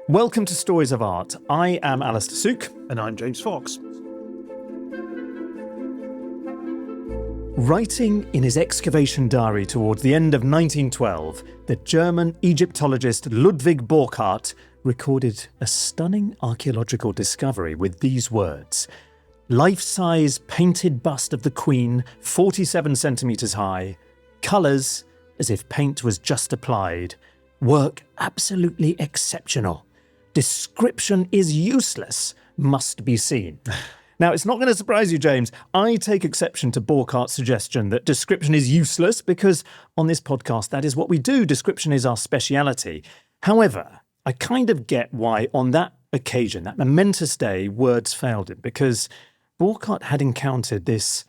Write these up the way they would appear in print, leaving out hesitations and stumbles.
Welcome to Stories of Art. I am Alastair Sook. And I'm James Fox. Writing in his excavation diary towards the end of 1912, the German Egyptologist Ludwig Burckhardt recorded a stunning archaeological discovery with these words: life-size painted bust of the Queen, 47 centimetres high, colours as if paint was just applied, work absolutely exceptional. Description is useless, must be seen. Now, it's not going to surprise you, James. I take exception to Burckhardt's suggestion that description is useless because on this podcast, that is what we do. Description is our speciality. However, I kind of get why on that occasion, that momentous day, words failed him, because Burckhardt had encountered this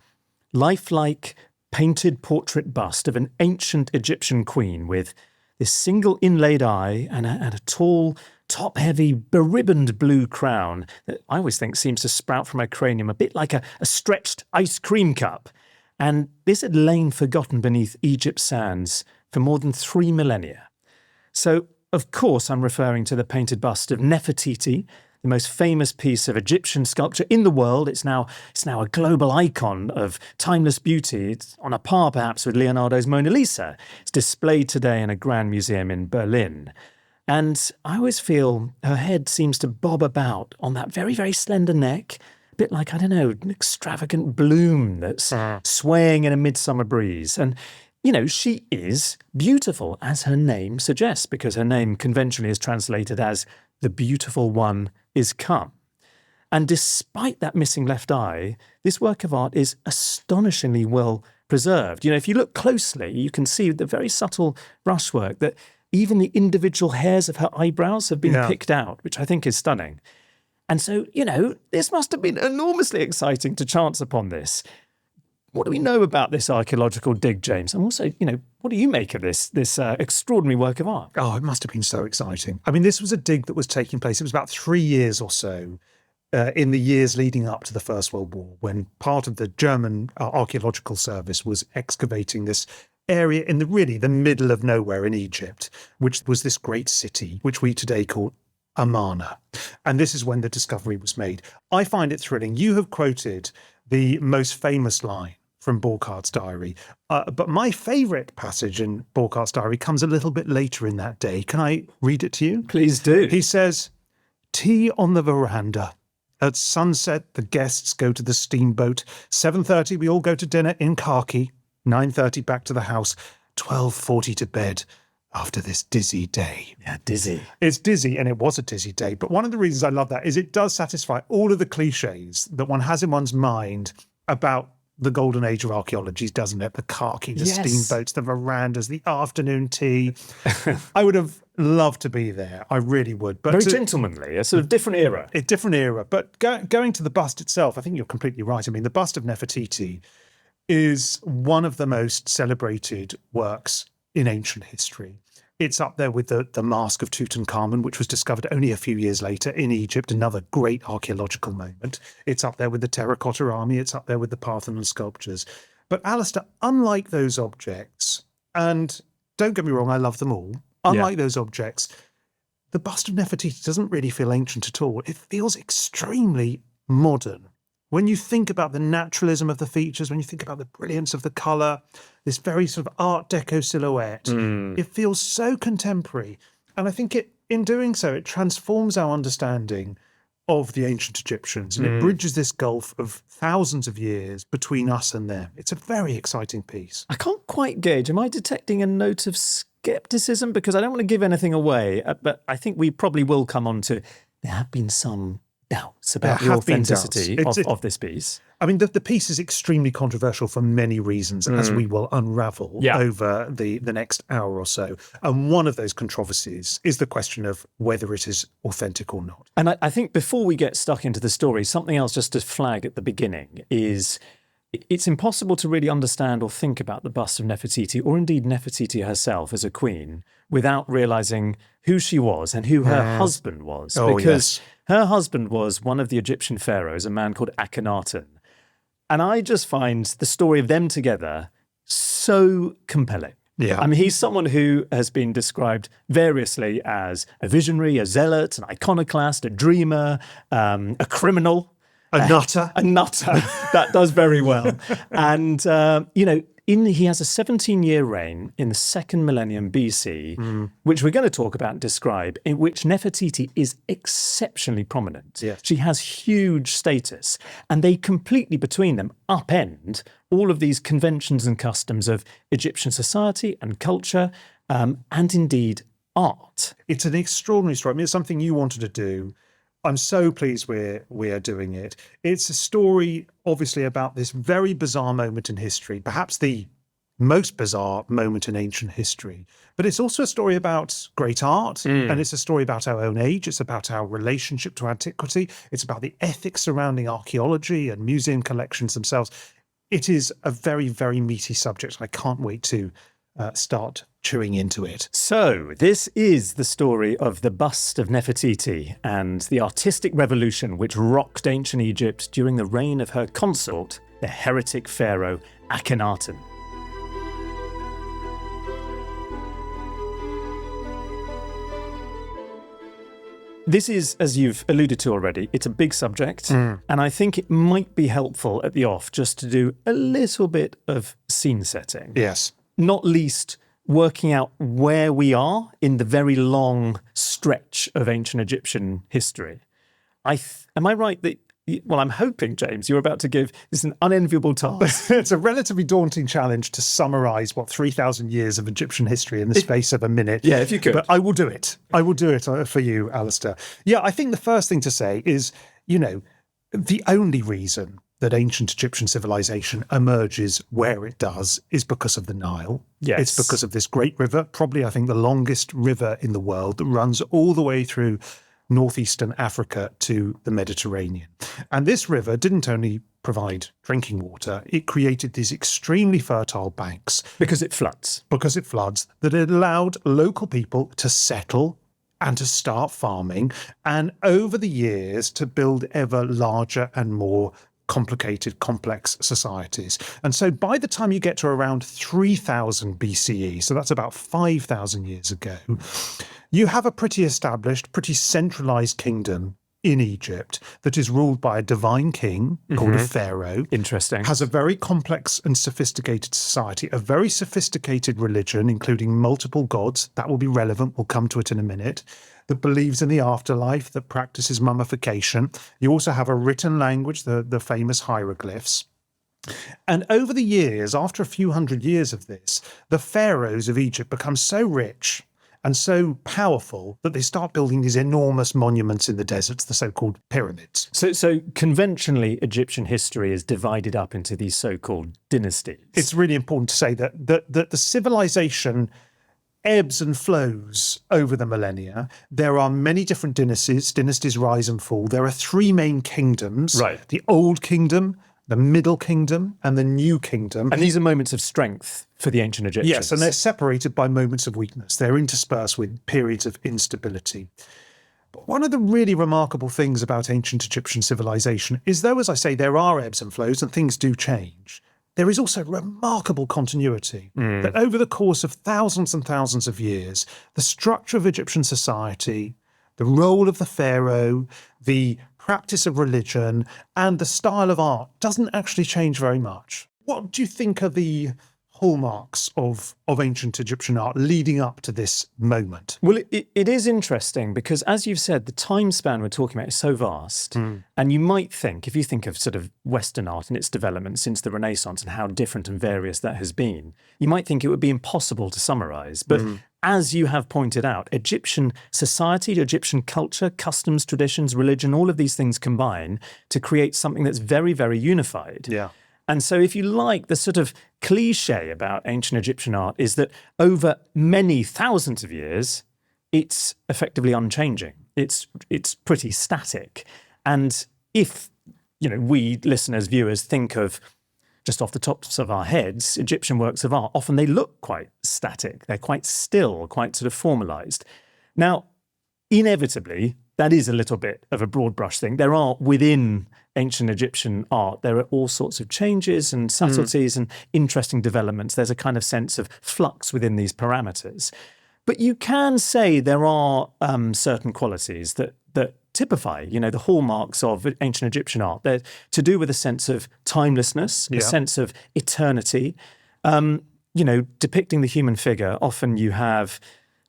lifelike painted portrait bust of an ancient Egyptian queen with this single inlaid eye and a tall, top-heavy, beribboned blue crown that I always think seems to sprout from her cranium a bit like a stretched ice cream cup. And this had lain forgotten beneath Egypt's sands for more than 3 millennia. So, of course, I'm referring to the painted bust of Nefertiti, the most famous piece of Egyptian sculpture in the world. It's now a global icon of timeless beauty. It's on a par, perhaps, with Leonardo's Mona Lisa. It's displayed today in a grand museum in Berlin. And I always feel her head seems to bob about on that very, very slender neck, a bit like, I don't know, an extravagant bloom that's swaying in a midsummer breeze. And, you know, she is beautiful, as her name suggests, because her name conventionally is translated as the beautiful one is come. And despite that missing left eye, this work of art is astonishingly well preserved. You know, if you look closely, you can see the very subtle brushwork that even the individual hairs of her eyebrows have been picked out, which I think is stunning. And so, you know, this must have been enormously exciting to chance upon this. What do we know about this archaeological dig, James? And also, you know, what do you make of this extraordinary work of art? Oh, it must have been so exciting. I mean, this was a dig that was taking place. It was about 3 years or so in the years leading up to the First World War, when part of the German archaeological service was excavating this area in the middle of nowhere in Egypt, which was this great city, which we today call Amarna. And this is when the discovery was made. I find it thrilling. You have quoted the most famous line from Burckhardt's diary. But my favourite passage in Burckhardt's diary comes a little bit later in that day. Can I read it to you? Please do. He says, "Tea on the veranda. At sunset, the guests go to the steamboat. 7:30, we all go to dinner in khaki. 9:30 back to the house. 12:40 to bed after this dizzy day." Yeah, dizzy. It's dizzy, and it was a dizzy day. But one of the reasons I love that is it does satisfy all of the cliches that one has in one's mind about the golden age of archaeology, doesn't it? The khaki, the steamboats, the verandas, the afternoon tea. I would have loved to be there. I really would. But very gentlemanly, a sort of different era. A different era. But going to the bust itself, I think you're completely right. I mean, the bust of Nefertiti is one of the most celebrated works in ancient history. It's up there with the Mask of Tutankhamun, which was discovered only a few years later in Egypt, another great archaeological moment. It's up there with the Terracotta Army. It's up there with the Parthenon sculptures. But Alastair, unlike those objects, and don't get me wrong, I love them all, unlike those objects, the bust of Nefertiti doesn't really feel ancient at all. It feels extremely modern. When you think about the naturalism of the features, when you think about the brilliance of the colour, this very sort of Art Deco silhouette, it feels so contemporary. And I think in doing so, it transforms our understanding of the ancient Egyptians, and it bridges this gulf of thousands of years between us and them. It's a very exciting piece. I can't quite gauge. Am I detecting a note of scepticism? Because I don't want to give anything away, but I think we probably will come on to, there have been some doubts about the authenticity of this piece. I mean, the piece is extremely controversial for many reasons, as we will unravel over the next hour or so. And one of those controversies is the question of whether it is authentic or not. And I think before we get stuck into the story, something else just to flag at the beginning is it's impossible to really understand or think about the bust of Nefertiti, or indeed Nefertiti herself as a queen, without realising who she was and who her husband was. Because her husband was one of the Egyptian pharaohs, a man called Akhenaten. And I just find the story of them together so compelling. Yeah. I mean, he's someone who has been described variously as a visionary, a zealot, an iconoclast, a dreamer, a criminal. A nutter. A nutter. That does very well. And, he has a 17-year reign in the second millennium BC, which we're going to talk about and describe, in which Nefertiti is exceptionally prominent. Yes. She has huge status, and they completely, between them, upend all of these conventions and customs of Egyptian society and culture, and indeed art. It's an extraordinary story. I mean, it's something you wanted to do. I'm so pleased we're doing it. It's a story, obviously, about this very bizarre moment in history, perhaps the most bizarre moment in ancient history. But it's also a story about great art, and it's a story about our own age. It's about our relationship to antiquity. It's about the ethics surrounding archaeology and museum collections themselves. It is a very, very meaty subject. I can't wait to start chewing into it. So, this is the story of the Bust of Nefertiti and the artistic revolution which rocked ancient Egypt during the reign of her consort, the heretic pharaoh Akhenaten. This is, as you've alluded to already, it's a big subject, and I think it might be helpful at the off just to do a little bit of scene setting. Yes. Not least working out where we are in the very long stretch of ancient Egyptian history. Am I right that, well, I'm hoping, James, you're about to give this an unenviable task. It's a relatively daunting challenge to summarise, 3,000 years of Egyptian history in the space of a minute. Yeah, if you could. But I will do it. I will do it for you, Alastair. Yeah, I think the first thing to say is, the only reason that ancient Egyptian civilization emerges where it does is because of the Nile. Yes. It's because of this great river, probably, I think, the longest river in the world that runs all the way through northeastern Africa to the Mediterranean. And this river didn't only provide drinking water, it created these extremely fertile banks. Because it floods. That it allowed local people to settle and to start farming, and over the years to build ever larger and more complicated, complex societies. And so by the time you get to around 3000 BCE, so that's about 5,000 years ago, you have a pretty established, pretty centralized kingdom in Egypt that is ruled by a divine king called a pharaoh. Interesting. Has a very complex and sophisticated society, a very sophisticated religion, including multiple gods. That will be relevant. We'll come to it in a minute. That believes in the afterlife, that practices mummification. You also have a written language, the famous hieroglyphs. And over the years, after a few hundred years of this, the pharaohs of Egypt become so rich and so powerful that they start building these enormous monuments in the deserts, the so-called pyramids. So conventionally, Egyptian history is divided up into these so-called dynasties. It's really important to say that the civilization ebbs and flows over the millennia. There are many different dynasties. Dynasties rise and fall. There are three main kingdoms. Right. The Old Kingdom, the Middle Kingdom, and the New Kingdom. And these are moments of strength for the ancient Egyptians. Yes, and they're separated by moments of weakness. They're interspersed with periods of instability. But one of the really remarkable things about ancient Egyptian civilization is, though, as I say, there are ebbs and flows and things do change, there is also remarkable continuity. That over the course of thousands and thousands of years, the structure of Egyptian society, the role of the pharaoh, the practice of religion, and the style of art doesn't actually change very much. What do you think are the hallmarks of ancient Egyptian art leading up to this moment? Well, it is interesting because, as you've said, the time span we're talking about is so vast. And you might think, if you think of sort of Western art and its development since the Renaissance and how different and various that has been, you might think it would be impossible to summarize. But as you have pointed out, Egyptian society, Egyptian culture, customs, traditions, religion, all of these things combine to create something that's very, very unified. Yeah. And so, if you like, the sort of cliche about ancient Egyptian art is that over many thousands of years, it's effectively unchanging. It's pretty static. And if, we listeners, viewers think of, just off the tops of our heads, Egyptian works of art, often they look quite static. They're quite still, quite sort of formalized. Now, inevitably, that is a little bit of a broad brush thing. There are, within ancient Egyptian art, there are all sorts of changes and subtleties and interesting developments. There's a kind of sense of flux within these parameters. But you can say there are certain qualities that typify, the hallmarks of ancient Egyptian art. They're to do with a sense of timelessness, a sense of eternity. Depicting the human figure, often you have,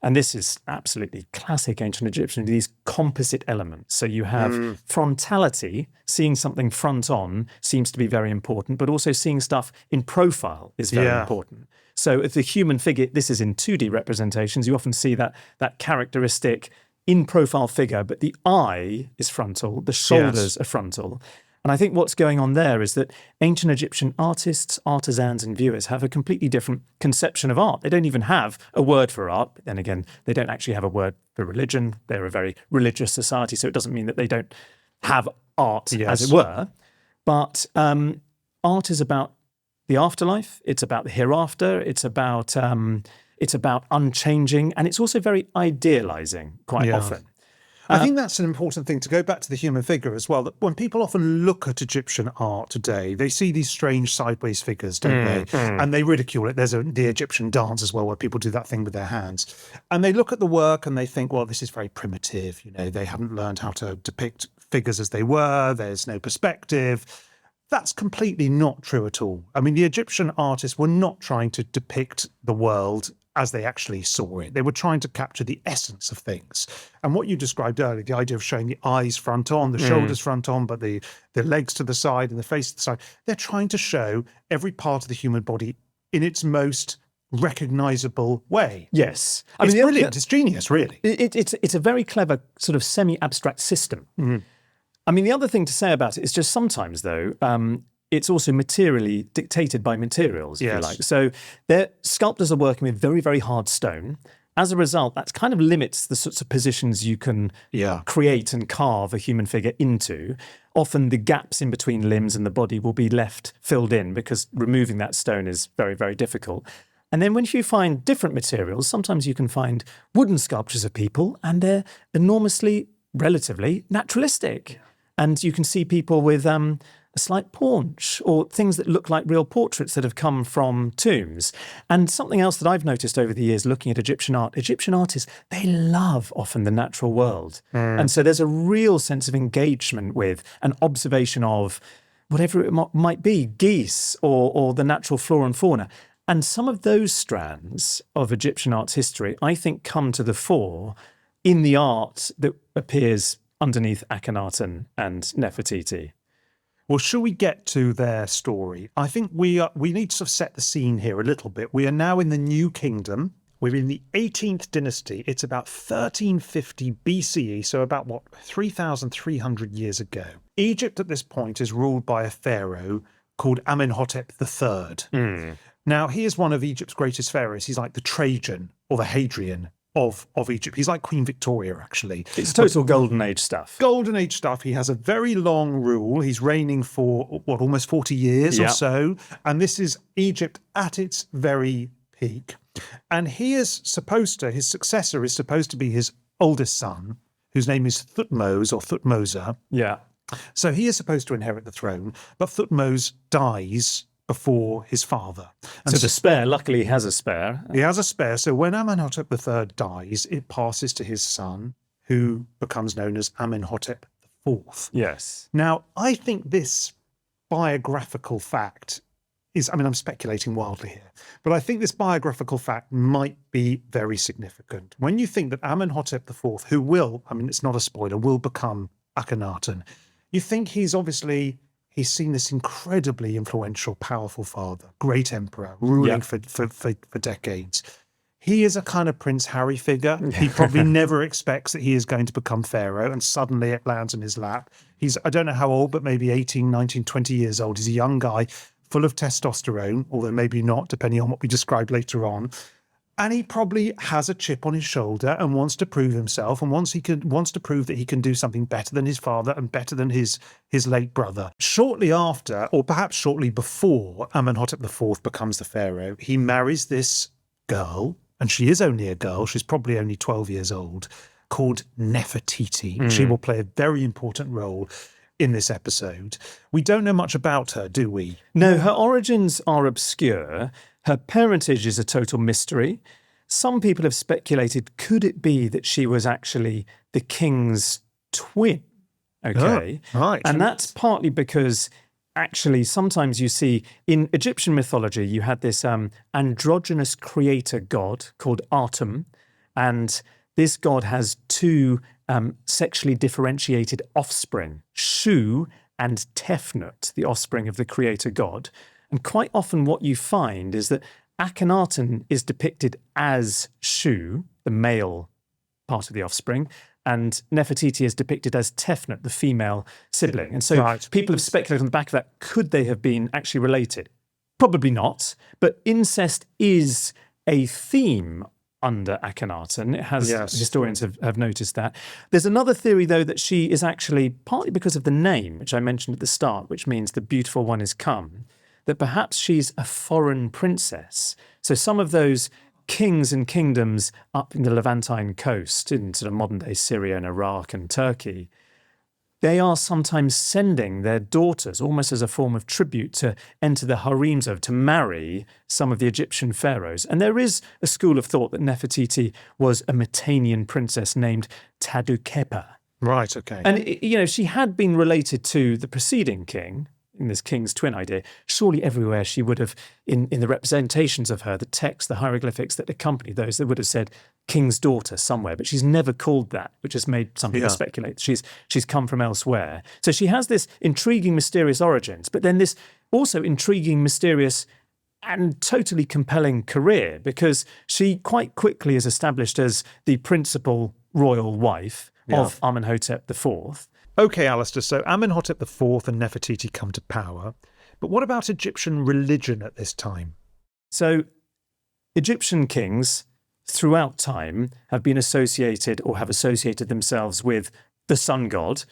and this is absolutely classic ancient Egyptian, these composite elements. So you have frontality, seeing something front on seems to be very important, but also seeing stuff in profile is very important. So if the human figure, this is in 2D representations, you often see that characteristic in profile figure, but the eye is frontal, the shoulders are frontal. And I think what's going on there is that ancient Egyptian artists, artisans, and viewers have a completely different conception of art. They don't even have a word for art. But then again, they don't actually have a word for religion. They're a very religious society, so it doesn't mean that they don't have art, as it were. But art is about the afterlife. It's about the hereafter. It's about unchanging, and it's also very idealizing quite often. I think that's an important thing, to go back to the human figure as well, that when people often look at Egyptian art today, they see these strange sideways figures, don't they? And they ridicule it. There's the Egyptian dance as well, where people do that thing with their hands. And they look at the work and they think, well, this is very primitive. They haven't learned how to depict figures as they were. There's no perspective. That's completely not true at all. I mean, the Egyptian artists were not trying to depict the world as they actually saw it. They were trying to capture the essence of things. And what you described earlier, the idea of showing the eyes front on, the shoulders front on, but the legs to the side and the face to the side, they're trying to show every part of the human body in its most recognisable way. Yes. It's brilliant. It's genius, really. It's a very clever sort of semi-abstract system. I mean, the other thing to say about it is just sometimes, though, it's also materially dictated by materials, if you like. So sculptors are working with very, very hard stone. As a result, that kind of limits the sorts of positions you can create and carve a human figure into. Often the gaps in between limbs and the body will be left filled in because removing that stone is very, very difficult. And then when you find different materials, sometimes you can find wooden sculptures of people and they're enormously, relatively naturalistic. And you can see people with a slight paunch or things that look like real portraits that have come from tombs. And something else that I've noticed over the years looking at Egyptian art, Egyptian artists, they love often the natural world. And so there's a real sense of engagement with an observation of whatever it might be, geese or the natural flora and fauna. And some of those strands of Egyptian art's history, I think, come to the fore in the art that appears underneath Akhenaten and Nefertiti. Well, shall we get to their story? I think we need to sort of set the scene here a little bit. We are now in the New Kingdom. We're in the 18th dynasty. It's about 1350 BCE, so about, 3,300 years ago. Egypt at this point is ruled by a pharaoh called Amenhotep III. Now, he is one of Egypt's greatest pharaohs. He's like the Trajan or the Hadrian of Egypt. He's like Queen Victoria, actually. It's total golden age stuff. Golden age stuff. He has a very long rule. He's reigning for, almost 40 years or so. And this is Egypt at its very peak. And his successor is supposed to be his oldest son, whose name is Thutmose or Thutmose. Yeah. So he is supposed to inherit the throne, but Thutmose dies before his father. And so the spare, luckily he has a spare. He has a spare. So when Amenhotep III dies, it passes to his son, who becomes known as Amenhotep IV. Yes. Now, I think this biographical fact is, I'm speculating wildly here, but I think this biographical fact might be very significant. When you think that Amenhotep IV, who will, it's not a spoiler, will become Akhenaten, you think he's seen this incredibly influential, powerful father, great emperor, ruling for decades. He is a kind of Prince Harry figure. He probably never expects that he is going to become pharaoh, and suddenly it lands in his lap. He's, I don't know how old, but maybe 18, 19, 20 years old. He's a young guy, full of testosterone, although maybe not, depending on what we describe later on. And he probably has a chip on his shoulder and wants to prove himself and wants to prove that he can do something better than his father and better than his late brother. Shortly after, or perhaps shortly before Amenhotep IV becomes the pharaoh, he marries this girl, and she is only a girl. She's probably only 12 years old, called Nefertiti. She will play a very important role in this episode. We don't know much about her, do we? No, her origins are obscure. Her parentage is a total mystery. Some people have speculated, could it be that she was actually the king's twin? Okay. Oh, right. And that's partly because actually sometimes you see in Egyptian mythology, you had this androgynous creator god called Aten. And this god has two sexually differentiated offspring, Shu and Tefnut, the offspring of the creator god. And quite often what you find is that Akhenaten is depicted as Shu, the male part of the offspring, and Nefertiti is depicted as Tefnut, the female sibling. And so people have speculated on the back of that, could they have been actually related? Probably not, but incest is a theme under Akhenaten. It has, historians have noticed that. There's another theory, though, that she is actually, partly because of the name, which I mentioned at the start, which means the beautiful one is come, that perhaps she's a foreign princess. So some of those kings and kingdoms up in the Levantine coast, in sort of modern-day Syria and Iraq and Turkey, they are sometimes sending their daughters, almost as a form of tribute, to enter the harems of, to marry some of the Egyptian pharaohs. And there is a school of thought that Nefertiti was a Mitannian princess named Tadukepa. Right, okay. And, she had been related to the preceding king, in this king's twin idea. Surely everywhere she would have, in the representations of her, the text, the hieroglyphics that accompany those, they would have said king's daughter somewhere, but she's never called that, which has made some people speculate she's come from elsewhere. So she has this intriguing, mysterious origins, but then this also intriguing, mysterious and totally compelling career, because she quite quickly is established as the principal royal wife of Amenhotep IV. Okay, Alastair, so Amenhotep IV and Nefertiti come to power, but what about Egyptian religion at this time? So Egyptian kings throughout time have been associated or have associated themselves with the sun god,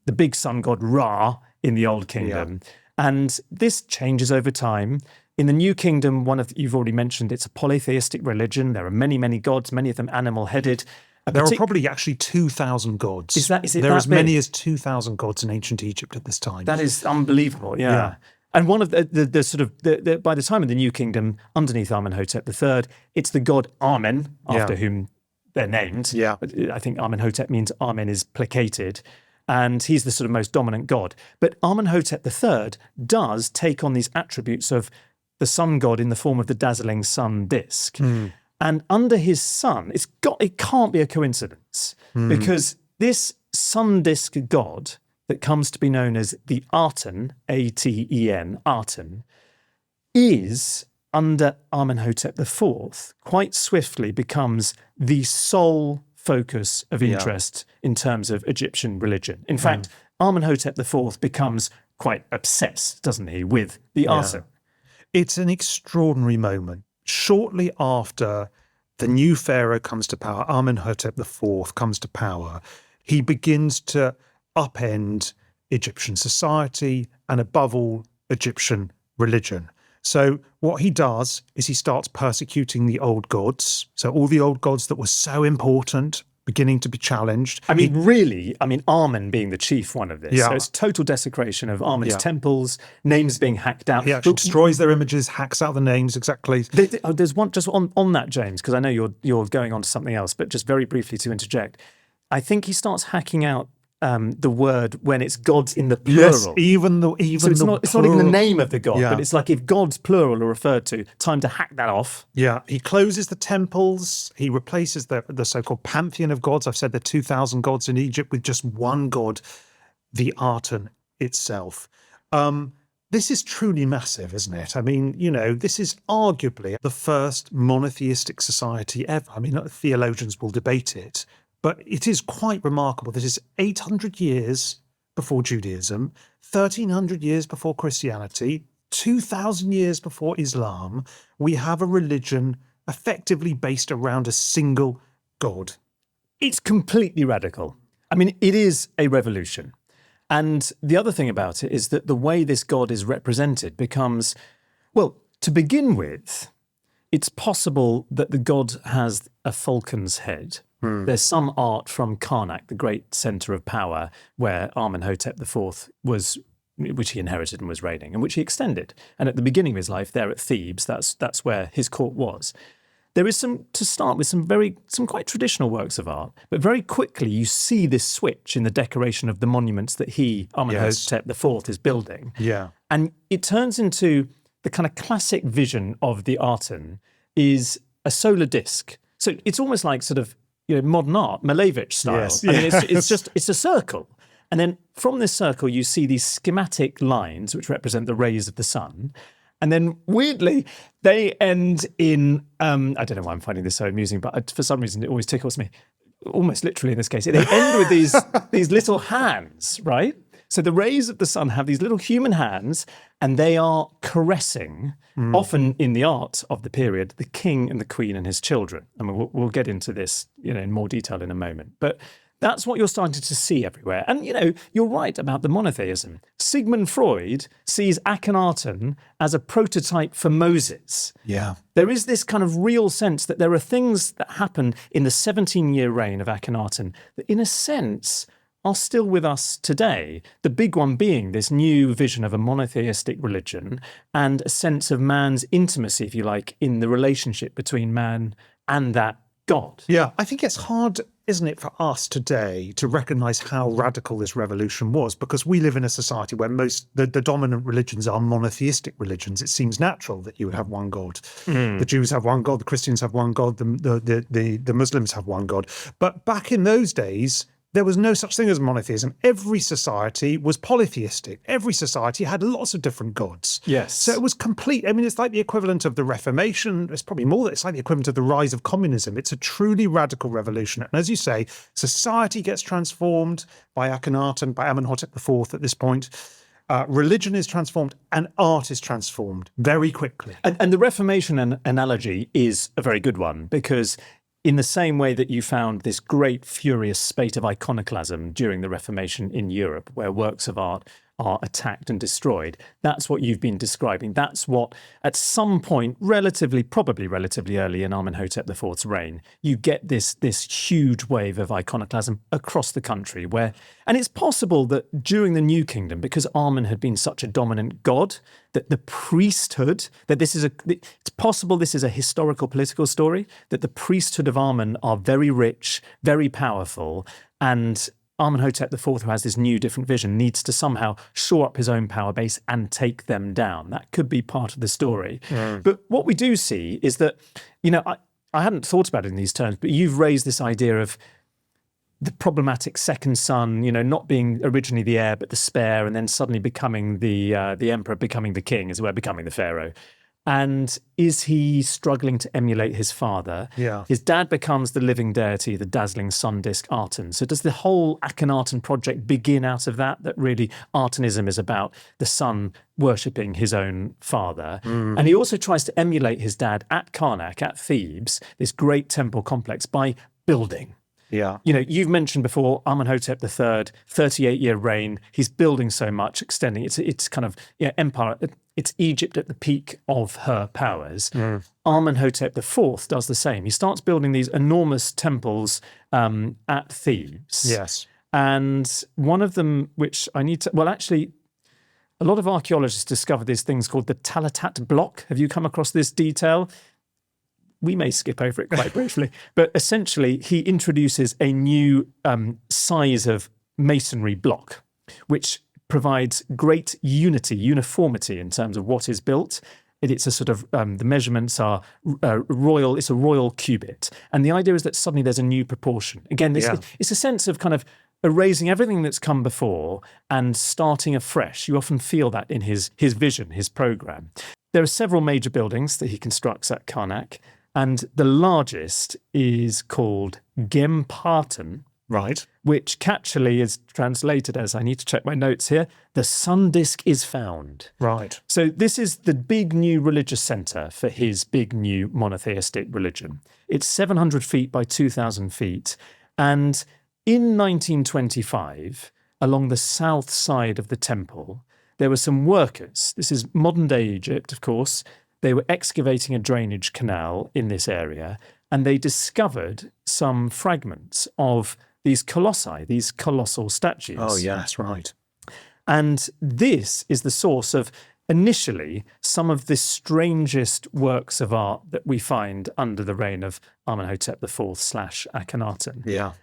the big sun god Ra in the Old Kingdom. And this changes over time. In the New Kingdom, you've already mentioned, it's a polytheistic religion. There are many, many gods, many of them animal-headed. There are probably actually 2,000 gods. Is it there are as many big? as 2,000 gods in ancient Egypt at this time. That is unbelievable, yeah. And one of the sort of, by the time of the New Kingdom, underneath Amenhotep III, it's the god Amen, after whom they're named. Yeah. I think Amenhotep means Amen is placated. And he's the sort of most dominant god. But Amenhotep III does take on these attributes of the sun god in the form of the dazzling sun disk. And under his sun, it can't be a coincidence, because this sun disk god that comes to be known as the Aten, A-T-E-N, Aten, is, under Amenhotep IV, quite swiftly becomes the sole focus of interest in terms of Egyptian religion. In fact, Amenhotep IV becomes quite obsessed, doesn't he, with the Aten. It's an extraordinary moment. Shortly after the new pharaoh comes to power, Amenhotep IV comes to power, he begins to upend Egyptian society and, above all, Egyptian religion. So what he does is he starts persecuting the old gods. So all the old gods that were so important, beginning to be challenged. Amen being the chief one of this. Yeah. So it's total desecration of Amen's temples, names being hacked out. He actually destroys their images, hacks out the names, exactly. There's one just on that, James, because I know you're going on to something else, but just very briefly to interject. I think he starts hacking out the word when it's gods in the plural. Yes, even so it's not even the name of the god, but it's like if gods plural are referred to, time to hack that off. Yeah, he closes the temples. He replaces the so-called pantheon of gods. I've said there are 2,000 gods in Egypt with just one god, the Aten itself. This is truly massive, isn't it? I mean, this is arguably the first monotheistic society ever. I mean, theologians will debate it, but it is quite remarkable. This is 800 years before Judaism, 1,300 years before Christianity, 2,000 years before Islam. We have a religion effectively based around a single god. It's completely radical. I mean, it is a revolution. And the other thing about it is that the way this god is represented becomes, well, to begin with, it's possible that the god has a falcon's head. There's some art from Karnak, the great centre of power, where Amenhotep IV which he inherited and was reigning, and which he extended. And at the beginning of his life, there at Thebes, that's where his court was. There is some quite traditional works of art, but very quickly you see this switch in the decoration of the monuments that Amenhotep IV, is building. Yeah. And it turns into the kind of classic vision of the Aten is a solar disk. So it's almost like sort of modern art, Malevich style. Yes. I mean, it's a circle. And then from this circle, you see these schematic lines, which represent the rays of the sun. And then weirdly, they end in, I don't know why I'm finding this so amusing, but for some reason, it always tickles me. Almost literally in this case, they end with these little hands, right? So the rays of the sun have these little human hands, and they are caressing, often in the art of the period, the king and the queen and his children. I mean, we'll get into this, in more detail in a moment. But that's what you're starting to see everywhere. And, you're right about the monotheism. Sigmund Freud sees Akhenaten as a prototype for Moses. Yeah. There is this kind of real sense that there are things that happen in the 17-year reign of Akhenaten that, in a sense, are still with us today. The big one being this new vision of a monotheistic religion and a sense of man's intimacy, if you like, in the relationship between man and that God. Yeah, I think it's hard, isn't it, for us today to recognise how radical this revolution was, because we live in a society where the dominant religions are monotheistic religions. It seems natural that you would have one God. The Jews have one God, the Christians have one God, the Muslims have one God. But back in those days, there was no such thing as monotheism. Every society was polytheistic. Every society had lots of different gods. Yes. So it was complete. I mean, it's like the equivalent of the Reformation. It's probably more. It's like the equivalent of the rise of communism. It's a truly radical revolution. And as you say, society gets transformed by Akhenaten, by Amenhotep IV at this point. Religion is transformed and art is transformed very quickly. And the Reformation analogy is a very good one, because in the same way that you found this great furious spate of iconoclasm during the Reformation in Europe, where works of art are attacked and destroyed, that's what you've been describing. That's what, at some point, probably relatively early in Amenhotep IV's reign, you get this huge wave of iconoclasm across the country and it's possible that during the New Kingdom, because Amen had been such a dominant god, that the priesthood, it's possible this is a historical political story, that the priesthood of Amen are very rich, very powerful, and Amenhotep IV, who has this new different vision, needs to somehow shore up his own power base and take them down. That could be part of the story. But what we do see is that, I hadn't thought about it in these terms, but you've raised this idea of the problematic second son, not being originally the heir, but the spare, and then suddenly becoming the emperor, becoming the king, as it were, becoming the pharaoh. And is he struggling to emulate his father? Yeah. His dad becomes the living deity, the dazzling sun disk Aten. So does the whole Akhenaten project begin out of that really Atenism is about the son worshipping his own father? And he also tries to emulate his dad at Karnak, at Thebes, this great temple complex, by building. Yeah. You've mentioned before Amenhotep III, 38-year reign. He's building so much, extending. It's kind of empire. It's Egypt at the peak of her powers. Amenhotep IV does the same. He starts building these enormous temples at Thebes. Yes. And one of them, which I need to, actually, a lot of archaeologists discover these things called the Talatat block. Have you come across this detail? We may skip over it quite briefly, but essentially he introduces a new size of masonry block, which provides great uniformity in terms of what is built. It's a sort of, the measurements are royal, it's a royal cubit. And the idea is that suddenly there's a new proportion. Again, it's a sense of kind of erasing everything that's come before and starting afresh. You often feel that in his vision, his program. There are several major buildings that he constructs at Karnak. And the largest is called Gemparten, right, which catchily is translated as, I need to check my notes here, the sun disk is found. Right. So this is the big new religious centre for his big new monotheistic religion. It's 700 feet by 2,000 feet. And in 1925, along the south side of the temple, there were some workers. This is modern-day Egypt, of course. They were excavating a drainage canal in this area, and they discovered some fragments of these colossi, these colossal statues. Oh, yes, right. And this is the source of, initially, some of the strangest works of art that we find under the reign of Amenhotep IV / Akhenaten. Yeah.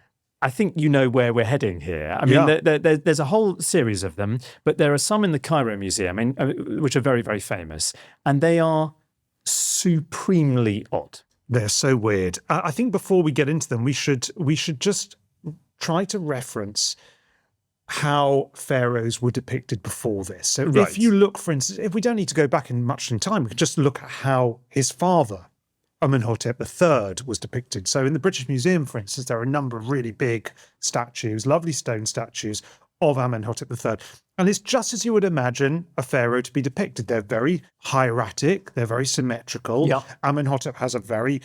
I think you know where we're heading here. I mean, there's a whole series of them, but there are some in the Cairo Museum, which are very, very famous, and they are supremely odd. They're so weird. I think before we get into them, we should just try to reference how pharaohs were depicted before this. So Right. if you look, for instance, if we don't need to go back in much in time, we can just look at how his father, Amenhotep III, was depicted. So in the British Museum, for instance, there are a number of really big statues, lovely stone statues of Amenhotep III. And it's just as you would imagine a pharaoh to be depicted. They're very hieratic, they're very symmetrical. Yeah. Amenhotep has a very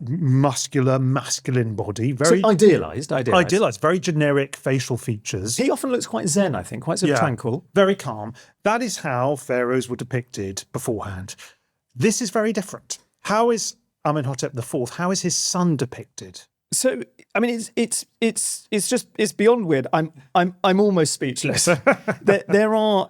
muscular, masculine body. Very So idealised. idealized, very generic facial features. He often looks quite zen, I think, quite sort of tranquil. Very calm. That is how pharaohs were depicted beforehand. This is very different. How is Amenhotep IV? How is his son depicted? So, I mean, it's beyond weird. I'm almost speechless. there are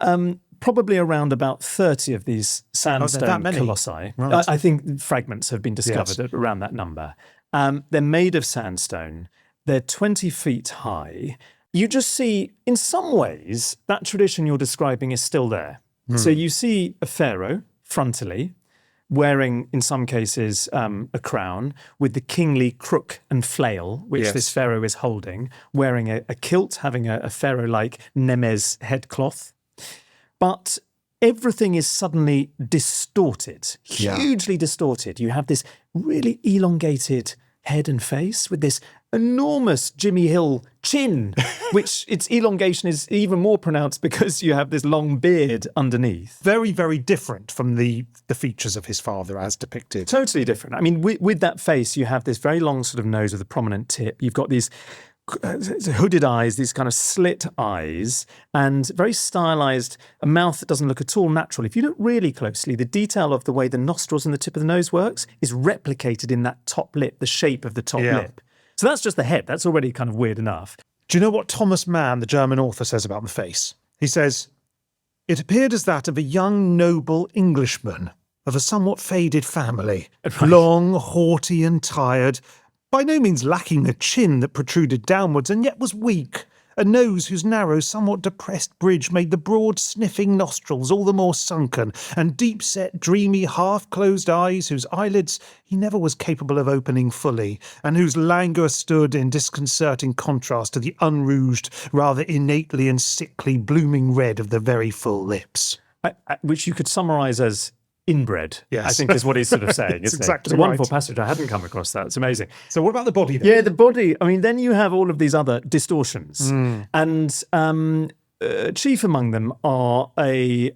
probably around about 30 of these sandstone colossi. Right. I think fragments have been discovered at around that number. They're made of sandstone. They're 20 feet high. You just see, in some ways, that tradition you're describing is still there. So you see a pharaoh frontally, wearing, in some cases, a crown with the kingly crook and flail, which this pharaoh is holding, wearing a kilt, having a pharaoh-like Nemes headcloth. But everything is suddenly distorted, hugely distorted. You have this really elongated head and face with this enormous Jimmy Hill chin, which its elongation is even more pronounced because you have this long beard underneath. Very, very different from the features of his father as depicted. Totally different. I mean, with that face, you have this very long sort of nose with a prominent tip. You've got these hooded eyes, these kind of slit eyes, and very stylized, a mouth that doesn't look at all natural. If you look really closely, the detail of the way the nostrils and the tip of the nose works is replicated in that top lip, the shape of the top lip. So that's just the head. That's already kind of weird enough. Do you know what Thomas Mann, the German author, says about the face? He says, "It appeared as that of a young noble Englishman of a somewhat faded family, long, haughty and tired, by no means lacking a chin that protruded downwards and yet was weak, a nose whose narrow, somewhat depressed bridge made the broad sniffing nostrils all the more sunken, and deep-set, dreamy, half-closed eyes whose eyelids he never was capable of opening fully, and whose languor stood in disconcerting contrast to the unrouged, rather innately and sickly blooming red of the very full lips." Which you could summarise as inbred, Yes. I think is what he's sort of saying. It's Isn't exactly it? It's a wonderful right. passage. I hadn't come across that. It's amazing. So what about the body then? Yeah, the body. I mean, then you have all of these other distortions. And chief among them are a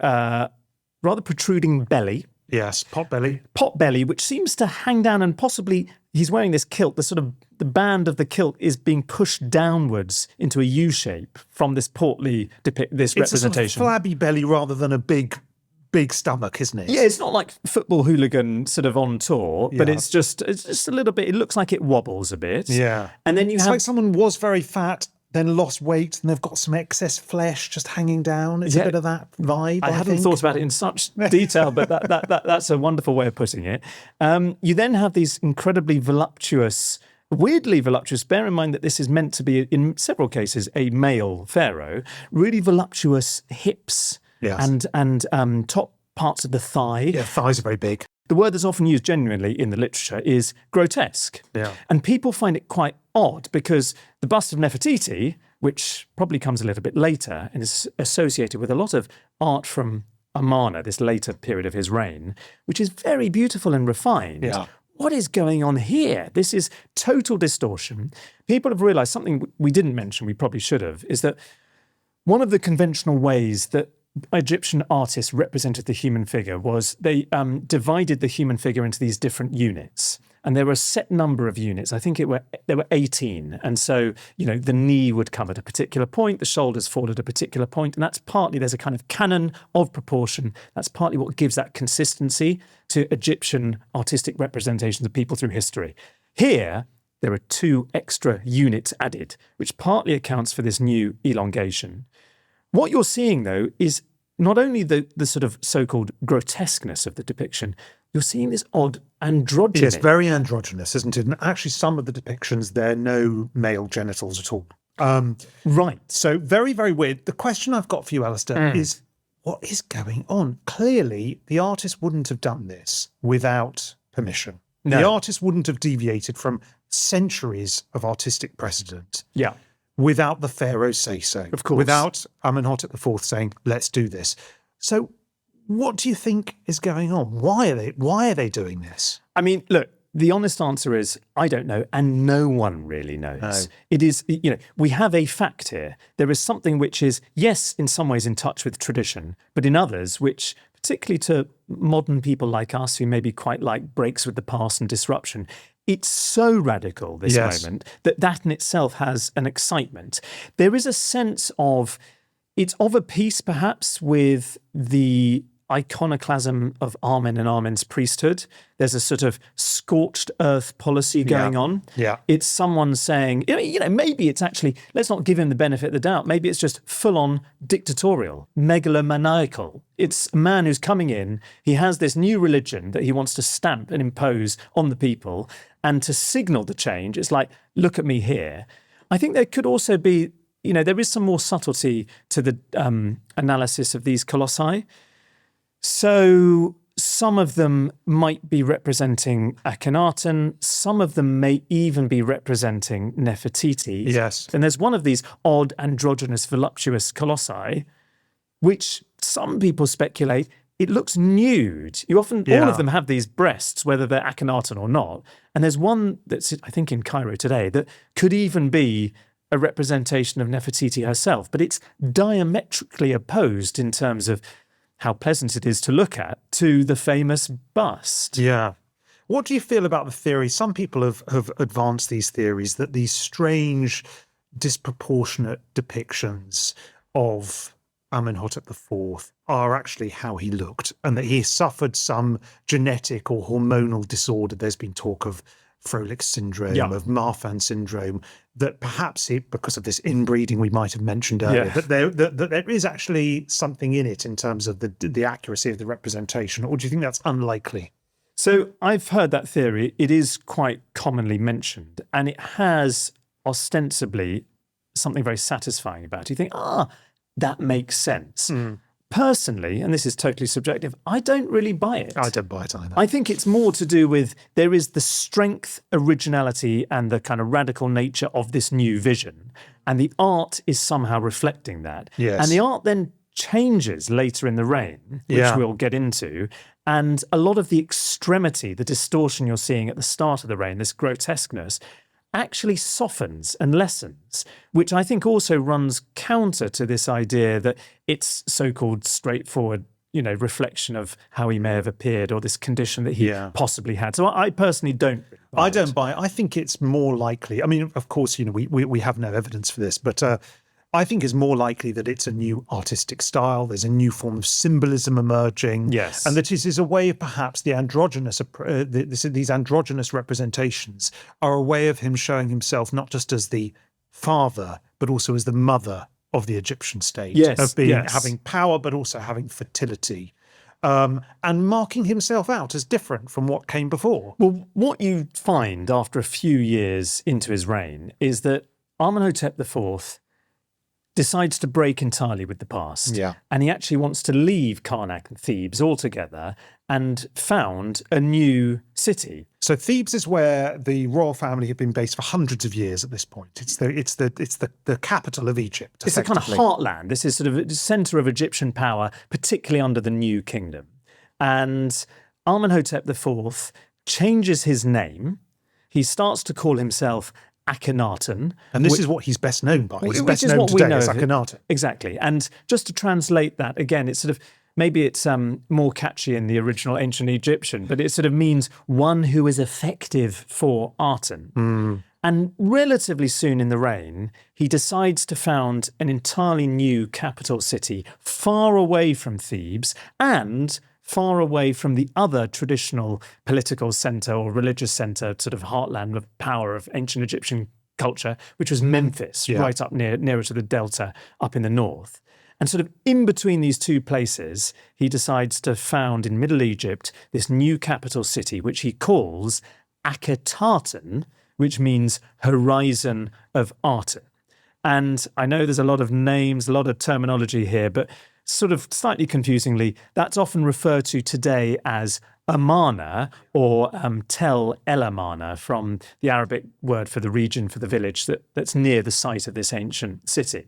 rather protruding belly. Yes, pot belly. Pot belly, which seems to hang down, and possibly he's wearing this kilt. The band of the kilt is being pushed downwards into a U shape from this portly It's representation. a sort of flabby belly rather than a big stomach, isn't it? Yeah, it's not like football hooligan sort of on tour, but it's just a little bit. It looks like it wobbles a bit. Yeah. And then you It's have like someone was very fat, then lost weight, and they've got some excess flesh just hanging down. It's a bit of that vibe. I hadn't think. thought about it in such detail, but that's a wonderful way of putting it. You then have these incredibly voluptuous, weirdly voluptuous. Bear in mind that this is meant to be, in several cases, a male pharaoh. Really voluptuous hips. Yes. And top parts of the thigh. Yeah, thighs are very big. The word that's often used genuinely in the literature is grotesque. Yeah. And people find it quite odd because the Bust of Nefertiti, which probably comes a little bit later and is associated with a lot of art from Amarna, this later period of his reign, which is very beautiful and refined. Yeah. What is going on here? This is total distortion. People have realised something we didn't mention, we probably should have, is that one of the conventional ways that Egyptian artists represented the human figure was they divided the human figure into these different units. And there were a set number of units. I think there were 18. And so, the knee would come at a particular point, the shoulders fall at a particular point. And that's partly, there's a kind of canon of proportion. That's partly what gives that consistency to Egyptian artistic representations of people through history. Here, there are 2 extra units added, which partly accounts for this new elongation. What you're seeing, though, is not only the sort of so-called grotesqueness of the depiction, you're seeing this odd androgyny. Yes, very androgynous, isn't it? And actually, some of the depictions, there are no male genitals at all. Right. So very, very weird. The question I've got for you, Alastair, is what is going on? Clearly, the artist wouldn't have done this without permission. No. The artist wouldn't have deviated from centuries of artistic precedent without the pharaoh say so. Of course. Without Amenhotep IV saying, let's do this. So what do you think is going on? Why are they doing this? I mean, look, the honest answer is, I don't know, and no one really knows. No. It is, we have a fact here. There is something which is, yes, in some ways in touch with tradition, but in others, which, particularly to modern people like us who maybe quite like breaks with the past and disruption, it's so radical, this moment, that in itself has an excitement. There is a sense of, it's of a piece perhaps with the iconoclasm of Amen and Amen's priesthood. There's a sort of scorched earth policy going on. Yeah. It's someone saying, maybe it's actually, let's not give him the benefit of the doubt. Maybe it's just full-on dictatorial, megalomaniacal. It's a man who's coming in. He has this new religion that he wants to stamp and impose on the people. And to signal the change, it's like, look at me here. I think there could also be, there is some more subtlety to the analysis of these colossi. So some of them might be representing Akhenaten. Some of them may even be representing Nefertiti. Yes. And there's one of these odd, androgynous, voluptuous colossi, which some people speculate it looks nude. All of them have these breasts, whether they're Akhenaten or not. And there's one that's, I think, in Cairo today that could even be a representation of Nefertiti herself. But it's diametrically opposed in terms of how pleasant it is to look at to the famous bust. Yeah. What do you feel about the theory? Some people have advanced these theories that these strange, disproportionate depictions of Amenhotep IV are actually how he looked, and that he suffered some genetic or hormonal disorder. There's been talk of Froelich syndrome, of Marfan syndrome, that perhaps because of this inbreeding we might have mentioned earlier, that there is actually something in it in terms of the accuracy of the representation, or do you think that's unlikely? So I've heard that theory. It is quite commonly mentioned, and it has ostensibly something very satisfying about it. You think, that makes sense. Personally, and this is totally subjective, I don't really buy it. I don't buy it either. I think it's more to do with there is the strength, originality, and the kind of radical nature of this new vision. And the art is somehow reflecting that. Yes. And the art then changes later in the reign, which we'll get into. And a lot of the extremity, the distortion you're seeing at the start of the reign, this grotesqueness, actually softens and lessens, which I think also runs counter to this idea that it's so-called straightforward, reflection of how he may have appeared or this condition that he possibly had. So I personally don't. I don't buy it. I think it's more likely. I mean, of course, we have no evidence for this, but I think it's more likely that it's a new artistic style. There's a new form of symbolism emerging. Yes. And that is a way of perhaps the androgynous, these androgynous representations are a way of him showing himself not just as the father, but also as the mother of the Egyptian state. Yes. Of having power, but also having fertility. And marking himself out as different from what came before. Well, what you find after a few years into his reign is that Amenhotep IV decides to break entirely with the past. Yeah. And he actually wants to leave Karnak and Thebes altogether and found a new city. So Thebes is where the royal family have been based for hundreds of years at this point. It's the capital of Egypt. It's a kind of heartland. This is sort of a centre of Egyptian power, particularly under the new kingdom. And Amenhotep IV changes his name. He starts to call himself Akhenaten. And this is what he's best known by. He's which best is known what we today know as of it. Akhenaten. Exactly. And just to translate that, again, it's sort of, maybe it's more catchy in the original ancient Egyptian, but it sort of means one who is effective for Aten. And relatively soon in the reign, he decides to found an entirely new capital city far away from Thebes and far away from the other traditional political centre or religious centre, sort of heartland of power of ancient Egyptian culture, which was Memphis, right up nearer to the delta up in the north. And sort of in between these two places, he decides to found in Middle Egypt this new capital city, which he calls Akhetaten, which means horizon of Aten. And I know there's a lot of names, a lot of terminology here, but sort of slightly confusingly, that's often referred to today as Amana or Tel El Amana, from the Arabic word for the region, for the village that's near the site of this ancient city.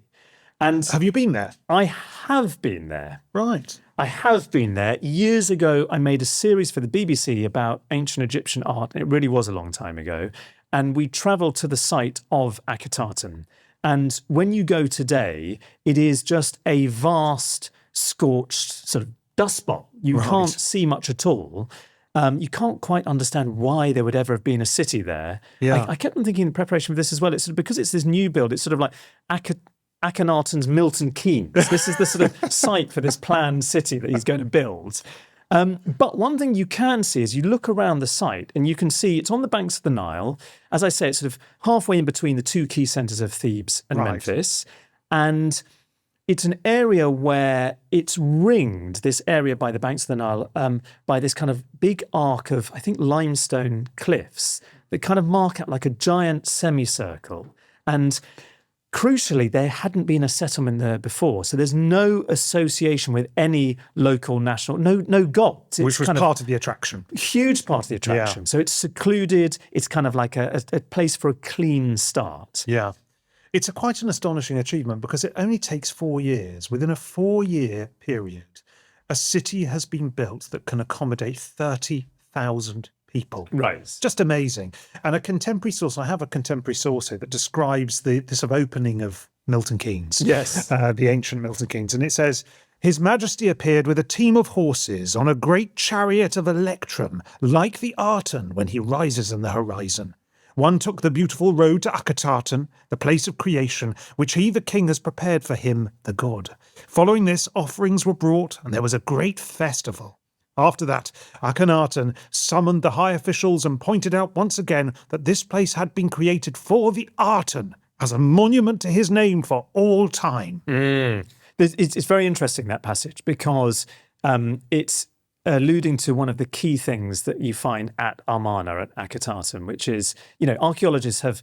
And have you been there? I have been there. Right. I have been there. Years ago, I made a series for the BBC about ancient Egyptian art. It really was a long time ago. And we travelled to the site of Akhetaten. And when you go today, it is just a vast, scorched sort of dust spot. You can't see much at all. You can't quite understand why there would ever have been a city there. Yeah. I kept on thinking in preparation for this as well. It's sort of, because it's this new build, it's sort of like Akhenaten's Milton Keynes. This is the sort of site for this planned city that he's going to build. But one thing you can see is you look around the site and you can see it's on the banks of the Nile. As I say, it's sort of halfway in between the two key centres of Thebes and Memphis. And it's an area where it's ringed, this area by the banks of the Nile, by this kind of big arc of, I think, limestone cliffs that kind of mark out like a giant semicircle. And crucially, there hadn't been a settlement there before, so there's no association with any local national, no gods. Which was part of the attraction. Huge part of the attraction. So it's secluded. It's kind of like a place for a clean start. Yeah. It's quite an astonishing achievement because it only takes 4 years. Within a 4-year period, a city has been built that can accommodate 30,000 people. Right. It's just amazing. And a contemporary source, I have a contemporary source here that describes the sort of opening of Milton Keynes. Yes. The ancient Milton Keynes. And it says, His Majesty appeared with a team of horses on a great chariot of electrum, like the Aten when he rises in the horizon. One took the beautiful road to Akhetaten, the place of creation, which he, the king, has prepared for him, the god. Following this, offerings were brought, and there was a great festival. After that, Akhenaten summoned the high officials and pointed out once again that this place had been created for the Aten as a monument to his name for all time. It's very interesting, that passage, because it's alluding to one of the key things that you find at Amarna, at Akhetaten, which is, archaeologists have,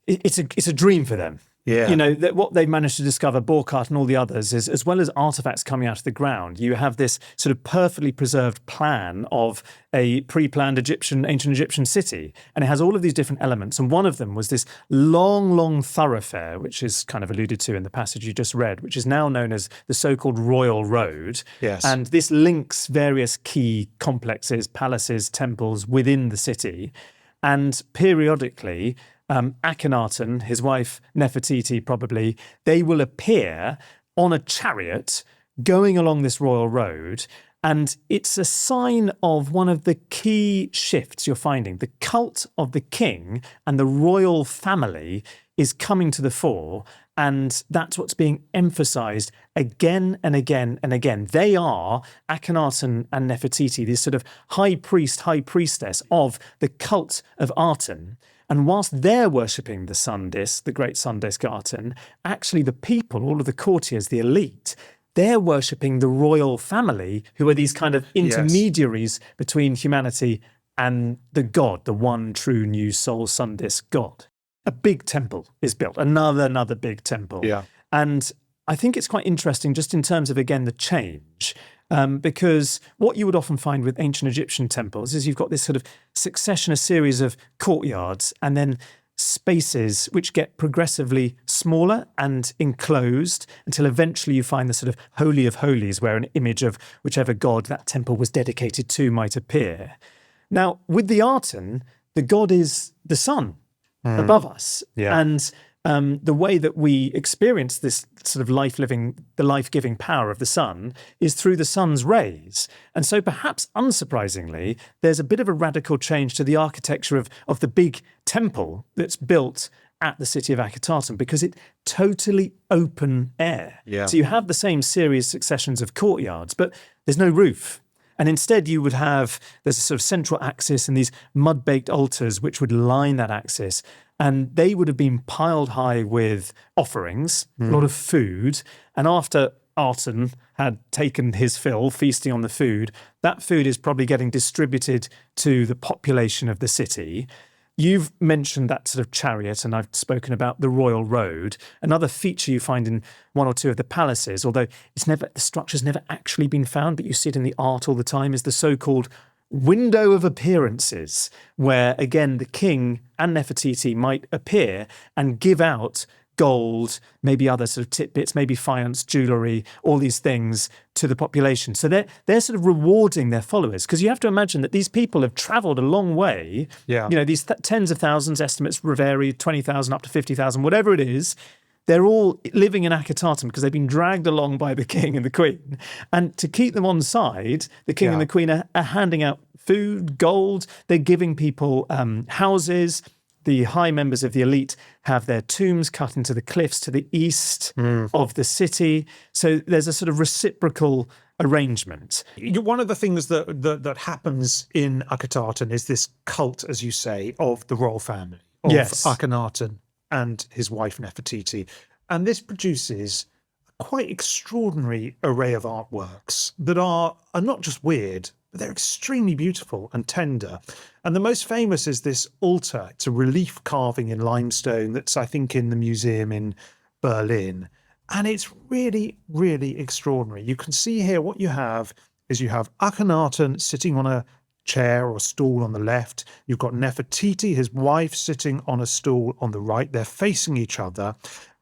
it's a dream for them. Yeah. That what they've managed to discover, Borkart and all the others, is as well as artifacts coming out of the ground, you have this sort of perfectly preserved plan of a pre-planned ancient Egyptian city. And it has all of these different elements. And one of them was this long thoroughfare, which is kind of alluded to in the passage you just read, which is now known as the so-called Royal Road. Yes. And this links various key complexes, palaces, temples within the city. And periodically, Akhenaten, his wife Nefertiti probably, they will appear on a chariot going along this royal road. And it's a sign of one of the key shifts you're finding. The cult of the king and the royal family is coming to the fore. And that's what's being emphasized again and again and again. They are, Akhenaten and Nefertiti, this sort of high priest, high priestess of the cult of Aten. And whilst they're worshipping the sun disk, the great sun disk Aten, actually the people, all of the courtiers, the elite, they're worshipping the royal family, who are these kind of intermediaries between humanity and the god, the one true new soul sun disk god. A big temple is built, another big temple. Yeah. And I think it's quite interesting just in terms of, again, the change. Because what you would often find with ancient Egyptian temples is you've got this sort of succession, a series of courtyards and then spaces which get progressively smaller and enclosed until eventually you find the sort of Holy of Holies where an image of whichever god that temple was dedicated to might appear. Now, with the Aten, the god is the sun above us. Yeah. And the way that we experience this sort of the life-giving power of the sun is through the sun's rays. And so perhaps unsurprisingly, there's a bit of a radical change to the architecture of the big temple that's built at the city of Akhetaten because it's totally open air. Yeah. So you have the same series successions of courtyards, but there's no roof. And instead you would have, there's a sort of central axis and these mud-baked altars which would line that axis. And they would have been piled high with offerings, a lot of food. And after Aten had taken his fill, feasting on the food, that food is probably getting distributed to the population of the city. You've mentioned that sort of chariot, and I've spoken about the royal road. Another feature you find in one or two of the palaces, although the structure's never actually been found, but you see it in the art all the time, is the so-called window of appearances, where, again, the king and Nefertiti might appear and give out gold, maybe other sort of tidbits, maybe faience, jewellery, all these things to the population. So they're sort of rewarding their followers, because you have to imagine that these people have travelled a long way. Yeah. You know, these tens of thousands, estimates vary, 20,000 up to 50,000, whatever it is. They're all living in Akhetaten because they've been dragged along by the king and the queen. And to keep them on side, the king and the queen are handing out food, gold. They're giving people houses. The high members of the elite have their tombs cut into the cliffs to the east of the city. So there's a sort of reciprocal arrangement. One of the things that happens in Akhetaten is this cult, as you say, of the royal family, of Akhenaten and his wife Nefertiti. And this produces a quite extraordinary array of artworks that are not just weird, but they're extremely beautiful and tender. And the most famous is this altar. It's a relief carving in limestone that's, I think, in the museum in Berlin. And it's really, really extraordinary. You can see here what you have is you have Akhenaten sitting on a chair or stool on the left. You've got Nefertiti, his wife, sitting on a stool on the right. They're facing each other.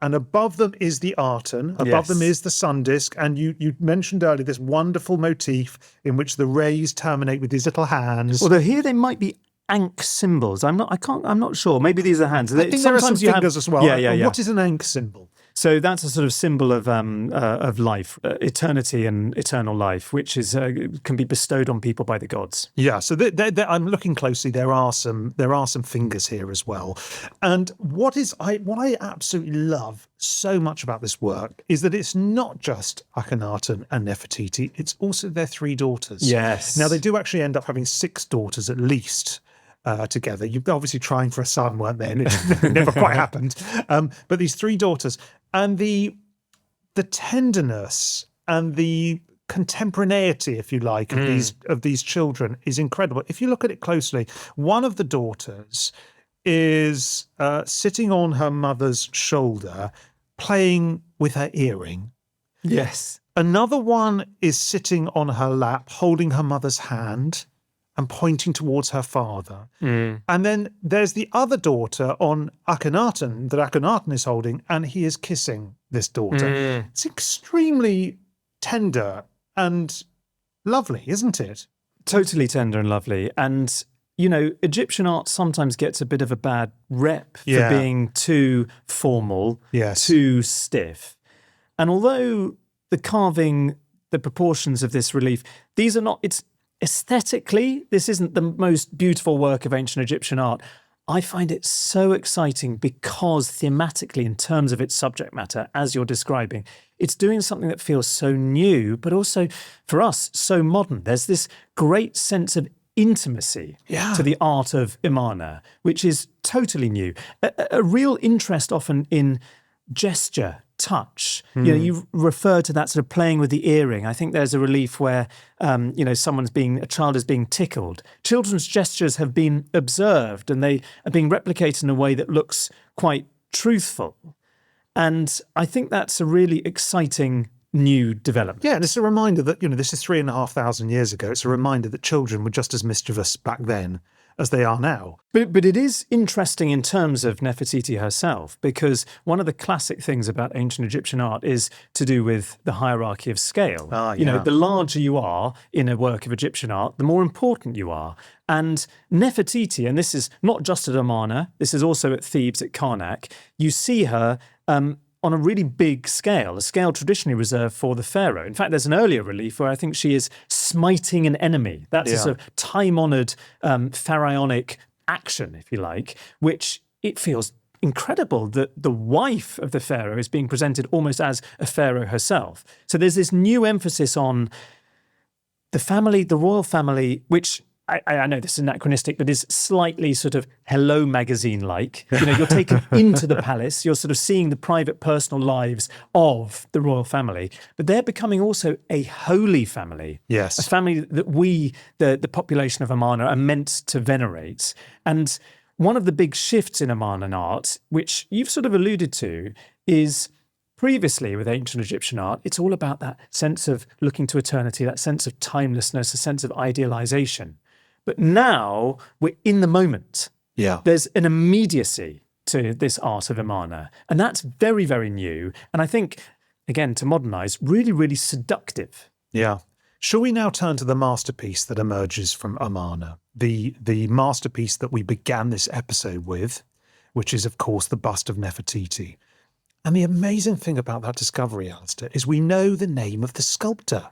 And above them is the Aten. Above them is the sun disk. And you mentioned earlier this wonderful motif in which the rays terminate with these little hands. Although here they might be Ankh symbols. I'm not sure. Maybe these are hands. I think there are some fingers as well. Yeah. What is an Ankh symbol? So that's a sort of symbol of life, eternity and eternal life, which can be bestowed on people by the gods. Yeah. So I'm looking closely. There are some fingers here as well. And what I absolutely love so much about this work is that it's not just Akhenaten and Nefertiti. It's also their three daughters. Yes. Now they do actually end up having 6 daughters at least. Together. You're obviously trying for a son, weren't they? And it never quite happened. But these 3 daughters, and the tenderness and the contemporaneity, if you like, of these children is incredible. If you look at it closely, one of the daughters is sitting on her mother's shoulder, playing with her earring. Yes. Another one is sitting on her lap, holding her mother's hand and pointing towards her father. And then there's the other daughter on Akhenaten that Akhenaten is holding, and he is kissing this daughter. It's extremely tender and lovely, isn't it? Totally tender and lovely. And, you know, Egyptian art sometimes gets a bit of a bad rep for being too formal, too stiff. And although the carving, the proportions of this relief, these are not, aesthetically, this isn't the most beautiful work of ancient Egyptian art. I find it so exciting because thematically, in terms of its subject matter, as you're describing, it's doing something that feels so new, but also, for us, so modern. There's this great sense of intimacy to the art of Imana, which is totally new. A real interest often in gesture, touch. You know, you refer to that sort of playing with the earring. I think there's a relief where, a child is being tickled. Children's gestures have been observed and they are being replicated in a way that looks quite truthful. And I think that's a really exciting new development. Yeah, and it's a reminder that, this is 3,500 years ago. It's a reminder that children were just as mischievous back then as they are now. But it is interesting in terms of Nefertiti herself, because one of the classic things about ancient Egyptian art is to do with the hierarchy of scale. The larger you are in a work of Egyptian art, the more important you are. And Nefertiti, and this is not just at Amarna, this is also at Thebes, at Karnak, you see her on a really big scale, a scale traditionally reserved for the pharaoh. In fact, there's an earlier relief where I think she is smiting an enemy. That's a sort of time-honoured pharaonic action, if you like, which it feels incredible that the wife of the pharaoh is being presented almost as a pharaoh herself. So there's this new emphasis on the family, the royal family, which I know this is anachronistic, but is slightly sort of Hello magazine-like. You're taken into the palace, you're sort of seeing the private personal lives of the royal family, but they're becoming also a holy family. Yes. A family that we, the population of Amarna, are meant to venerate. And one of the big shifts in Amarnan art, which you've sort of alluded to, is previously with ancient Egyptian art, it's all about that sense of looking to eternity, that sense of timelessness, a sense of idealization. But now we're in the moment. Yeah. There's an immediacy to this art of Amarna. And that's very, very new. And I think, again, to modernize, really, really seductive. Yeah. Shall we now turn to the masterpiece that emerges from Amarna? The masterpiece that we began this episode with, which is, of course, the Bust of Nefertiti. And the amazing thing about that discovery, Alastair, is we know the name of the sculptor.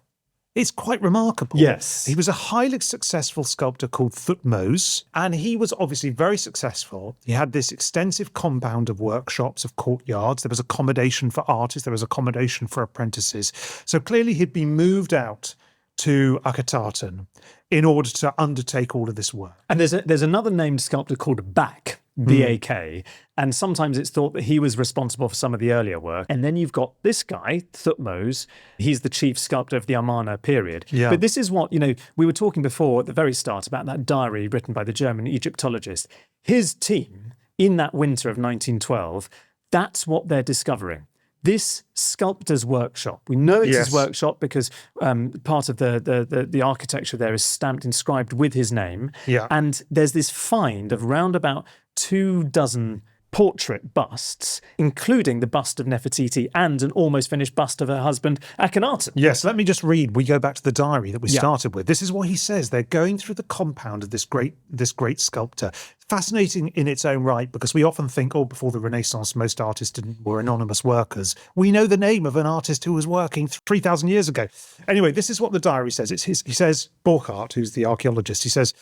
It's quite remarkable. Yes. He was a highly successful sculptor called Thutmose, and he was obviously very successful. He had this extensive compound of workshops, of courtyards. There was accommodation for artists. There was accommodation for apprentices. So clearly he'd been moved out to Akhetaten in order to undertake all of this work. And there's another named sculptor called Bak, B-A-K, and sometimes it's thought that he was responsible for some of the earlier work. And then you've got this guy, Thutmose. He's the chief sculptor of the Amarna period. Yeah. But this is what, we were talking before at the very start about that diary written by the German Egyptologist. His team, in that winter of 1912, that's what they're discovering. This sculptor's workshop. We know it's his workshop because part of the architecture there is stamped, inscribed with his name. Yeah. And there's this find of round about 24 portrait busts, including the bust of Nefertiti and an almost finished bust of her husband, Akhenaten. Yes, let me just read. We go back to the diary that we started with. This is what he says. They're going through the compound of this great sculptor. Fascinating in its own right, because we often think, before the Renaissance, most artists were anonymous workers. We know the name of an artist who was working 3,000 years ago. Anyway, this is what the diary says. He says, Borchardt, who's the archaeologist, he says,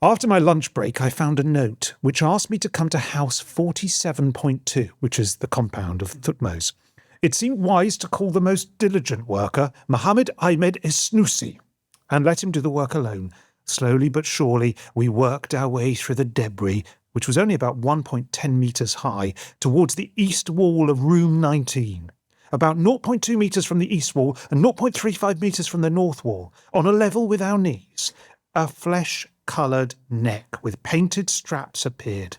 after my lunch break, I found a note which asked me to come to house 47.2, which is the compound of Thutmose. It seemed wise to call the most diligent worker, Mohammed Ahmed Esnousi, and let him do the work alone. Slowly but surely, we worked our way through the debris, which was only about 1.10 metres high, towards the east wall of room 19. About 0.2 metres from the east wall and 0.35 metres from the north wall, on a level with our knees. A flesh-coloured neck with painted straps appeared.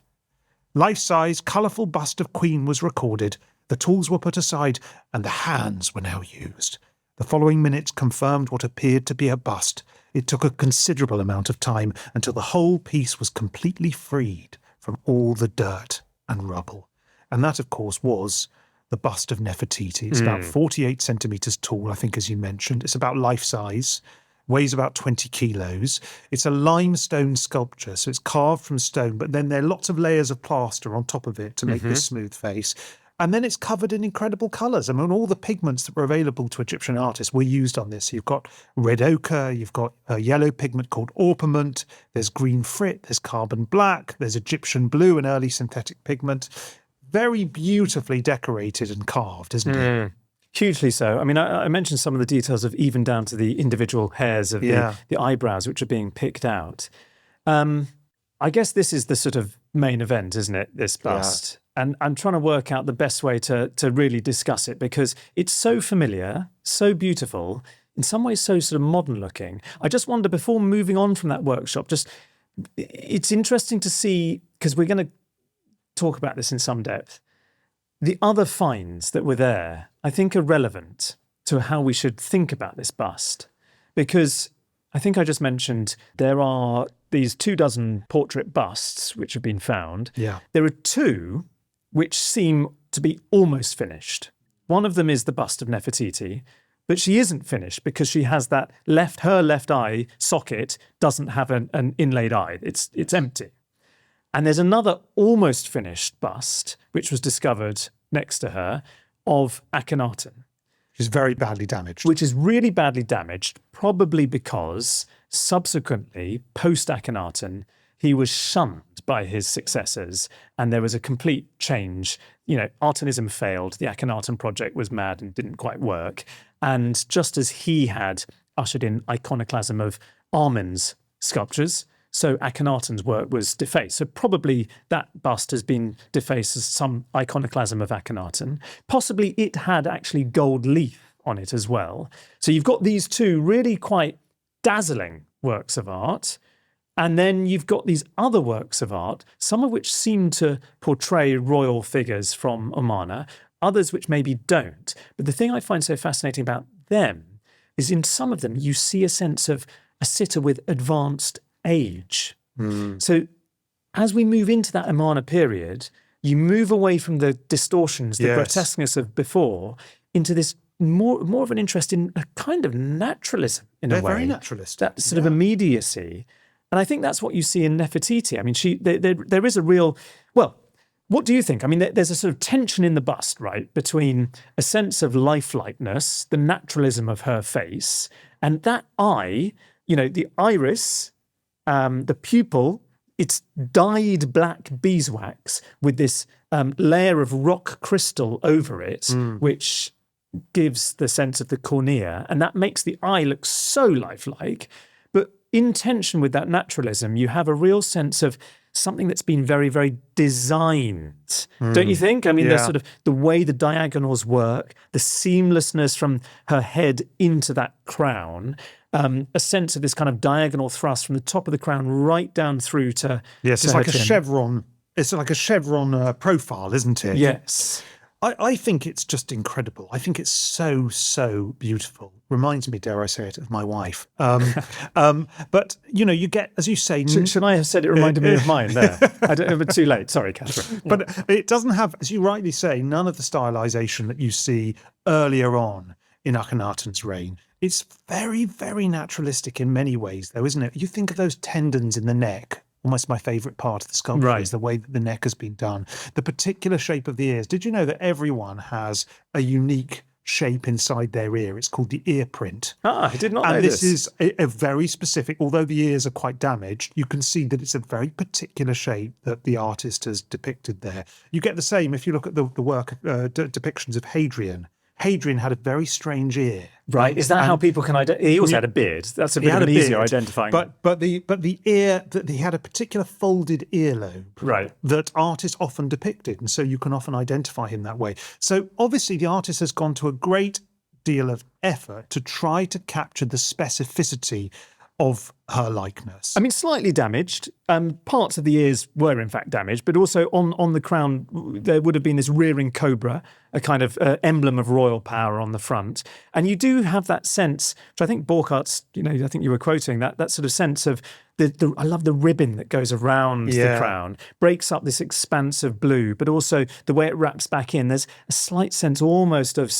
Life-size, colourful bust of Queen was recorded. The tools were put aside, and the hands were now used. The following minutes confirmed what appeared to be a bust. It took a considerable amount of time until the whole piece was completely freed from all the dirt and rubble. And that, of course, was the Bust of Nefertiti. It's about 48 centimetres tall, I think, as you mentioned. It's about life-size. Weighs about 20 kilos. It's a limestone sculpture, so it's carved from stone, but then there are lots of layers of plaster on top of it to make this smooth face. And then it's covered in incredible colours. I mean, all the pigments that were available to Egyptian artists were used on this. You've got red ochre, you've got a yellow pigment called orpiment, there's green frit, there's carbon black, there's Egyptian blue, an early synthetic pigment. Very beautifully decorated and carved, isn't it? Hugely so. I mean, I mentioned some of the details of even down to the individual hairs of the eyebrows, which are being picked out. I guess this is the sort of main event, isn't it, this bust? Yeah. And I'm trying to work out the best way to really discuss it, because it's so familiar, so beautiful, in some ways so sort of modern looking. I just wonder, before moving on from that workshop, it's interesting to see, because we're going to talk about this in some depth, the other finds that were there, I think, are relevant to how we should think about this bust. Because I think I just mentioned there are these 24 portrait busts which have been found. Yeah. There are two which seem to be almost finished. One of them is the bust of Nefertiti, but she isn't finished because she has that her left eye socket doesn't have an inlaid eye. It's empty. And there's another almost finished bust, which was discovered next to her, of Akhenaten. Which is very badly damaged. Which is really badly damaged, probably because subsequently, post-Akhenaten, he was shunned by his successors, and there was a complete change. Artenism failed. The Akhenaten project was mad and didn't quite work. And just as he had ushered in iconoclasm of Amen's sculptures, so Akhenaten's work was defaced. So probably that bust has been defaced as some iconoclasm of Akhenaten. Possibly it had actually gold leaf on it as well. So you've got these two really quite dazzling works of art. And then you've got these other works of art, some of which seem to portray royal figures from Amarna, others which maybe don't. But the thing I find so fascinating about them is in some of them you see a sense of a sitter with advanced age. So as we move into that Amarna period, you move away from the distortions, the grotesqueness of before, into this more of an interest in a kind of naturalism in a way. They're very naturalist. That sort of immediacy. And I think that's what you see in Nefertiti. I mean, there is a real, well, what do you think? I mean, there's a sort of tension in the bust, right, between a sense of lifelikeness, the naturalism of her face, and that eye, the iris, the pupil, it's dyed black beeswax with this layer of rock crystal over it, which gives the sense of the cornea, and that makes the eye look so lifelike. But in tension with that naturalism, you have a real sense of something that's been very, very designed, don't you think? I mean, there's sort of the way the diagonals work, the seamlessness from her head into that crown, a sense of this kind of diagonal thrust from the top of the crown right down through to it's like a chin. chevron. It's like a chevron profile, isn't it? Yes. I think it's just incredible. I think it's so beautiful. Reminds me, dare I say it, of my wife. But, you get, as you say... Should I have said it reminded me of mine there? I don't know, but too late. Sorry, Catherine. But it doesn't have, as you rightly say, none of the stylization that you see earlier on in Akhenaten's reign. It's very, very naturalistic in many ways, though, isn't it? You think of those tendons in the neck. Almost my favourite part of the sculpture is the way that the neck has been done. The particular shape of the ears. Did you know that everyone has a unique shape inside their ear? It's called the ear print. I did not know and this. this is a very specific, although the ears are quite damaged, you can see that it's a very particular shape that the artist has depicted there. You get the same if you look at the work, depictions of Hadrian. Hadrian had a very strange ear. Right, is that how people can identify? He also had a beard. That's a bit of an easier identifying. But the ear, that he had a particular folded earlobe, right, that artists often depicted, and so you can often identify him that way. So obviously the artist has gone to a great deal of effort to try to capture the specificity of her likeness. I mean, slightly damaged. Parts of the ears were in fact damaged, but also on the crown there would have been this rearing cobra, a kind of emblem of royal power on the front. And you do have that sense, which I think Borchart's, I think you were quoting, that sort of sense of I love the ribbon that goes around the crown, breaks up this expanse of blue, but also the way it wraps back in. There's a slight sense almost of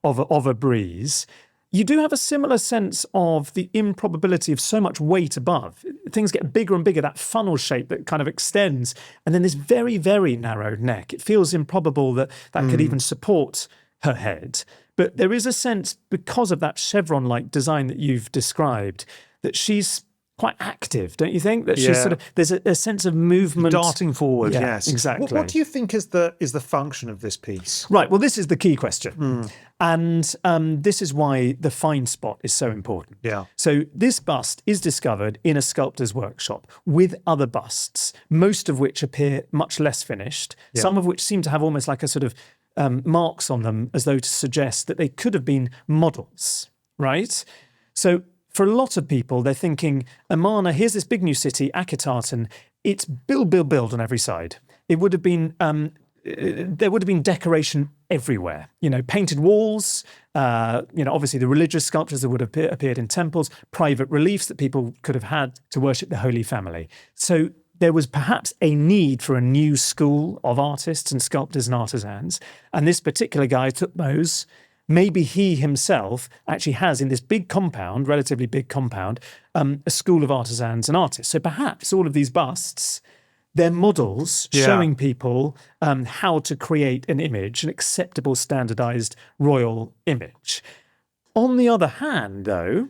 of a breeze. You do have a similar sense of the improbability of so much weight above. Things get bigger and bigger, that funnel shape that kind of extends, and then this very, very narrow neck. It feels improbable that could even support her head. But there is a sense, because of that chevron-like design that you've described, that she's quite active, don't you think? That she's there's a sense of movement. Darting forward, yeah, yes. Exactly. What do you think is the function of this piece? Right, well, this is the key question. And this is why the find spot is so important. Yeah. So this bust is discovered in a sculptor's workshop with other busts, most of which appear much less finished, some of which seem to have almost like a sort of marks on them as though to suggest that they could have been models, right? So for a lot of people, they're thinking, Amarna, here's this big new city, Akhetaten, it's build on every side. It would have been, there would have been decoration everywhere. Painted walls, obviously the religious sculptures that would have appeared in temples, private reliefs that people could have had to worship the Holy Family. So there was perhaps a need for a new school of artists and sculptors and artisans. And this particular guy took those. Maybe he himself actually has in this big compound, relatively big compound, a school of artisans and artists. So perhaps all of these busts, they're models showing people how to create an image, an acceptable standardized royal image. On the other hand, though,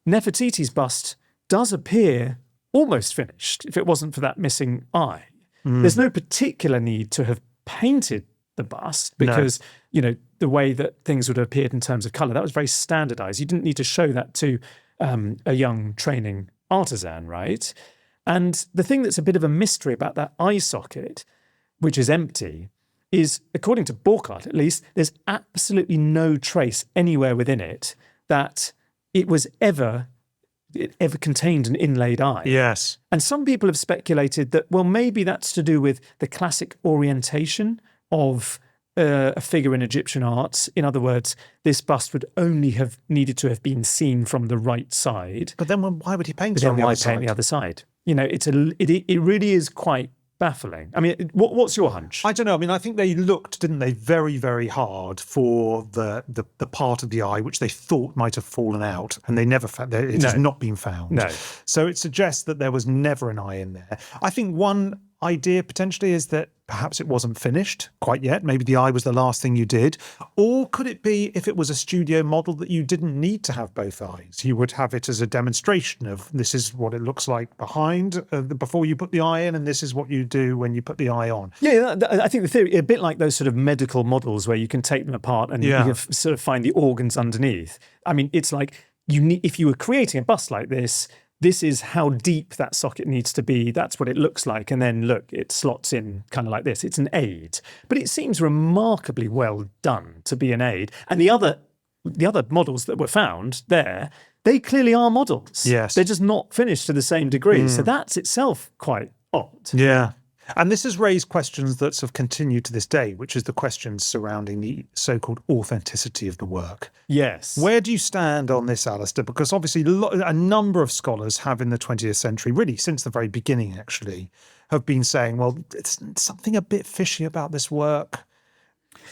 Nefertiti's bust does appear almost finished if it wasn't for that missing eye. There's no particular need to have painted the bust because, the way that things would have appeared in terms of colour, that was very standardised. You didn't need to show that to a young training artisan, right? And the thing that's a bit of a mystery about that eye socket, which is empty, is, according to Burckhardt at least, there's absolutely no trace anywhere within it that it ever contained an inlaid eye. Yes. And some people have speculated that, well, maybe that's to do with the classic orientation of a figure in Egyptian art. In other words, this bust would only have needed to have been seen from the right side. But then why would he paint But it then on the why other side? paint the other side? It really is quite baffling. I mean, what's your hunch? I don't know. I mean, I think they looked, didn't they, very, very hard for the part of the eye which they thought might have fallen out, and they never found it. It has not been found. No. So it suggests that there was never an eye in there. I think one idea potentially is that perhaps it wasn't finished quite yet. Maybe the eye was the last thing you did. Or could it be, if it was a studio model, that you didn't need to have both eyes? You would have it as a demonstration of this is what it looks like behind before you put the eye in, and this is what you do when you put the eye on. Yeah, I think the theory, a bit like those sort of medical models where you can take them apart and you can sort of find the organs underneath. I mean, it's like if you were creating a bust like this is how deep that socket needs to be. That's what it looks like. And then look, it slots in kind of like this. It's an aid. But it seems remarkably well done to be an aid. And the other models that were found there, they clearly are models. Yes. They're just not finished to the same degree. So that's itself quite odd. Yeah. And this has raised questions that have continued to this day, which is the questions surrounding the so-called authenticity of the work. Yes. Where do you stand on this, Alastair? Because obviously a number of scholars have in the 20th century, really since the very beginning actually, have been saying, well, it's something a bit fishy about this work.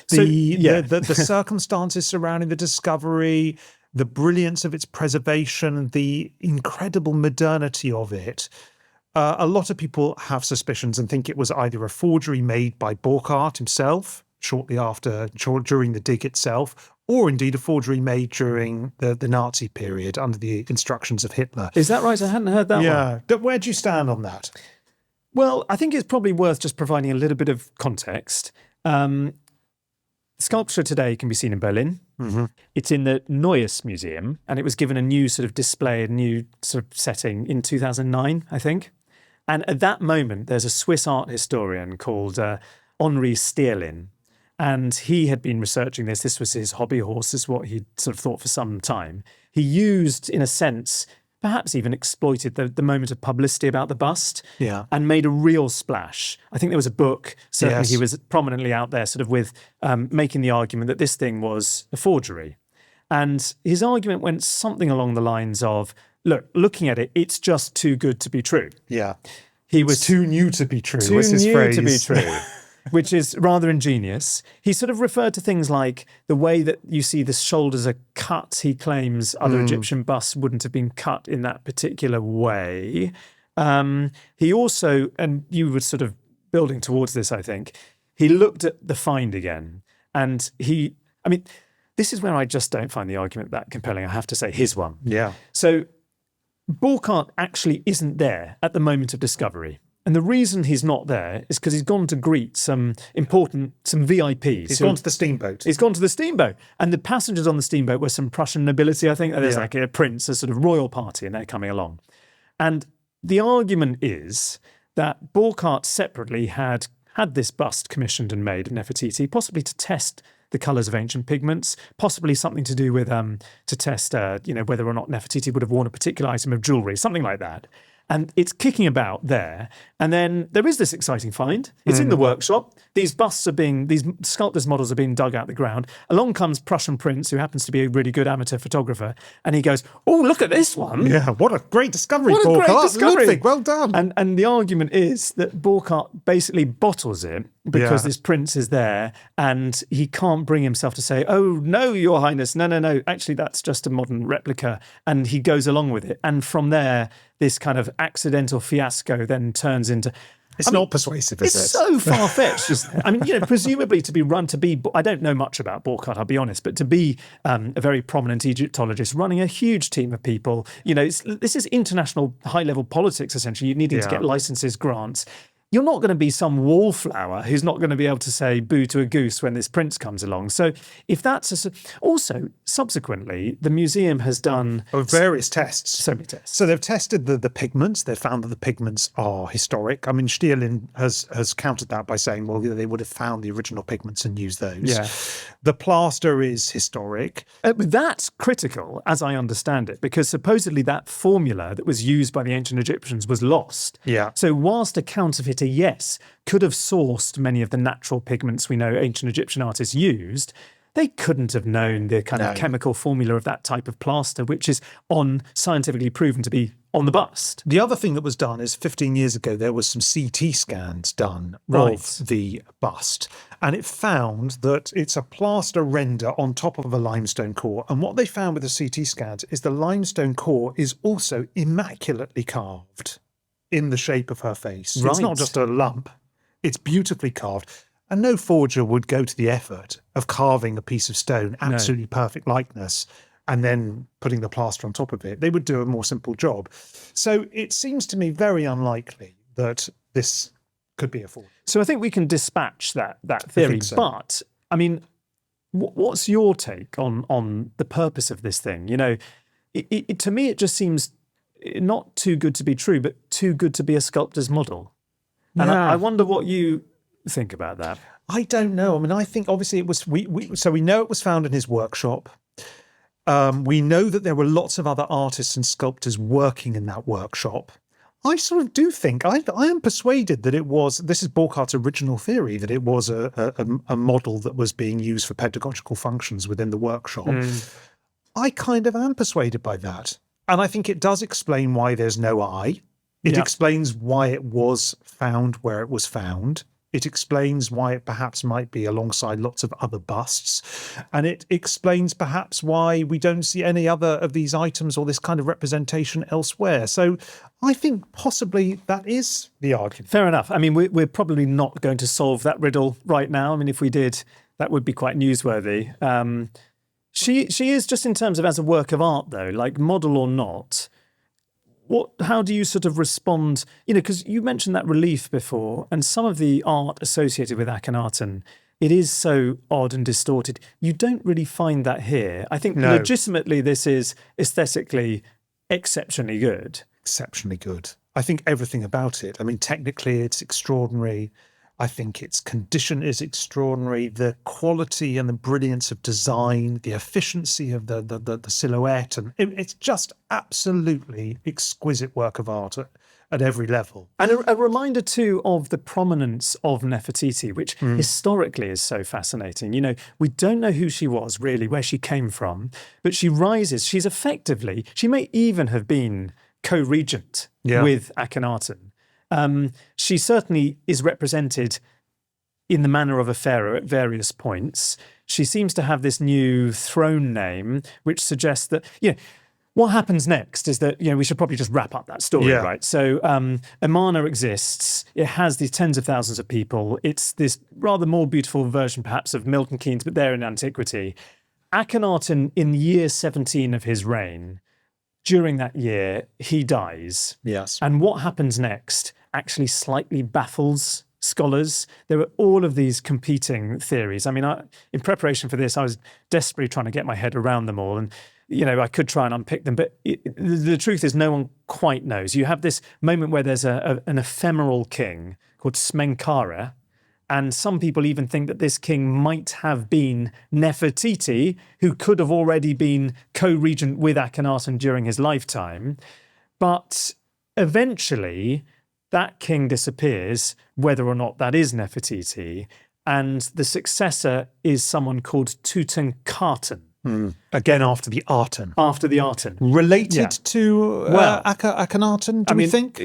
The circumstances surrounding the discovery, the brilliance of its preservation, the incredible modernity of it. A lot of people have suspicions and think it was either a forgery made by Burckhardt himself during the dig itself, or indeed a forgery made during the Nazi period under the instructions of Hitler. Is that right? I hadn't heard that one. Yeah. Where do you stand on that? Well, I think it's probably worth just providing a little bit of context. Sculpture today can be seen in Berlin. Mm-hmm. It's in the Neues Museum, and it was given a new sort of display, a new sort of setting in 2009, I think. And at that moment, there's a Swiss art historian called Henri Stierlin, and he had been researching this. This was his hobby horse. This is what he'd sort of thought for some time. He used, in a sense, perhaps even exploited the moment of publicity about the bust and made a real splash. I think there was a book, certainly he was prominently out there sort of with making the argument that this thing was a forgery. And his argument went something along the lines of, looking at it, it's just too good to be true. Yeah. He was too new to be true. Too was his new phrase. to be true, which is rather ingenious. He sort of referred to things like the way that you see the shoulders are cut. He claims other Egyptian busts wouldn't have been cut in that particular way. He also, and you were sort of building towards this, I think, he looked at the find again. And this is where I just don't find the argument that compelling, I have to say, his one. Yeah. So Burckhardt actually isn't there at the moment of discovery. And the reason he's not there is because he's gone to greet some VIPs. He's gone to the steamboat. He's gone to the steamboat. And the passengers on the steamboat were some Prussian nobility, I think. There's like a prince, a sort of royal party, and they're coming along. And the argument is that Burckhardt separately had this bust commissioned and made of Nefertiti, possibly to test the colours of ancient pigments, possibly something to do with to test whether or not Nefertiti would have worn a particular item of jewellery, something like that. And it's kicking about there. And then there is this exciting find. It's in the workshop. These sculptors' models are being dug out the ground. Along comes Prussian Prince, who happens to be a really good amateur photographer. And he goes, oh, look at this one. Yeah, what a great discovery, What a Burckhardt. great discovery. Ludwig, well done. And the argument is that Burckhardt basically bottles it because this prince is there and he can't bring himself to say, oh, no, Your Highness, no. Actually, that's just a modern replica. And he goes along with it. And from there, this kind of accidental fiasco then turns into... It's not persuasive, is It's it? so far-fetched, isn't it? I mean, presumably I don't know much about Burckhardt, I'll be honest, but to be a very prominent Egyptologist running a huge team of people, this is international high-level politics, essentially. You're needing to get licenses, grants. You're not going to be some wallflower who's not going to be able to say boo to a goose when this prince comes along. So if that's also, subsequently, the museum has done various tests. So many tests. So they've tested the pigments. They've found that the pigments are historic. I mean, Stierlin has countered that by saying, well, they would have found the original pigments and used those. Yeah. The plaster is historic. That's critical, as I understand it, because supposedly that formula that was used by the ancient Egyptians was lost. Yeah. So whilst a counterfeiter, yes, could have sourced many of the natural pigments we know ancient Egyptian artists used, they couldn't have known the kind of chemical formula of that type of plaster, which is scientifically proven to be on the bust. The other thing that was done is 15 years ago, there was some CT scans done of the bust, and it found that it's a plaster render on top of a limestone core. And what they found with the CT scans is the limestone core is also immaculately carved in the shape of her face. Right. It's not just a lump, it's beautifully carved. And no forger would go to the effort of carving a piece of stone, absolutely perfect likeness, and then putting the plaster on top of it. They would do a more simple job. So it seems to me very unlikely that this could be a forgery. So I think we can dispatch that theory. So. But, I mean, what's your take on the purpose of this thing? To me, it just seems not too good to be true, but too good to be a sculptor's model. And I wonder what you think about that. I don't know. I mean, I think obviously it was, so we know it was found in his workshop. We know that there were lots of other artists and sculptors working in that workshop. I sort of do think, I am persuaded that it was, this is Burckhardt's original theory, that it was a model that was being used for pedagogical functions within the workshop. I kind of am persuaded by that. And I think it does explain why there's no eye. It explains why it was found where it was found. It explains why it perhaps might be alongside lots of other busts. And it explains perhaps why we don't see any other of these items or this kind of representation elsewhere. So I think possibly that is the argument. Fair enough. I mean, we're probably not going to solve that riddle right now. I mean, if we did, that would be quite newsworthy. She is, just in terms of as a work of art, though, like model or not, how do you sort of respond? Because you mentioned that relief before, and some of the art associated with Akhenaten, it is so odd and distorted. You don't really find that here. I think legitimately this is aesthetically exceptionally good. Exceptionally good. I think everything about it. I mean, technically it's extraordinary. I think its condition is extraordinary. The quality and the brilliance of design, the efficiency of the silhouette, and it's just absolutely exquisite work of art at every level. And a reminder too of the prominence of Nefertiti, which historically is so fascinating. We don't know who she was really, where she came from, but she rises. She may even have been co-regent with Akhenaten. She certainly is represented in the manner of a pharaoh at various points. She seems to have this new throne name, which suggests that, what happens next is that, we should probably just wrap up that story, right? So Amarna exists. It has these tens of thousands of people. It's this rather more beautiful version, perhaps, of Milton Keynes, but they're in antiquity. Akhenaten, in year 17 of his reign, during that year, he dies. Yes. And what happens next actually slightly baffles scholars. There were all of these competing theories. I mean, in preparation for this, I was desperately trying to get my head around them all. And, I could try and unpick them. But the truth is no one quite knows. You have this moment where there's an ephemeral king called Smenkhare. And some people even think that this king might have been Nefertiti, who could have already been co-regent with Akhenaten during his lifetime. But eventually, that king disappears, whether or not that is Nefertiti, and the successor is someone called Tutankhaten. Again, after the Aten. Related to Akhenaten, do we think?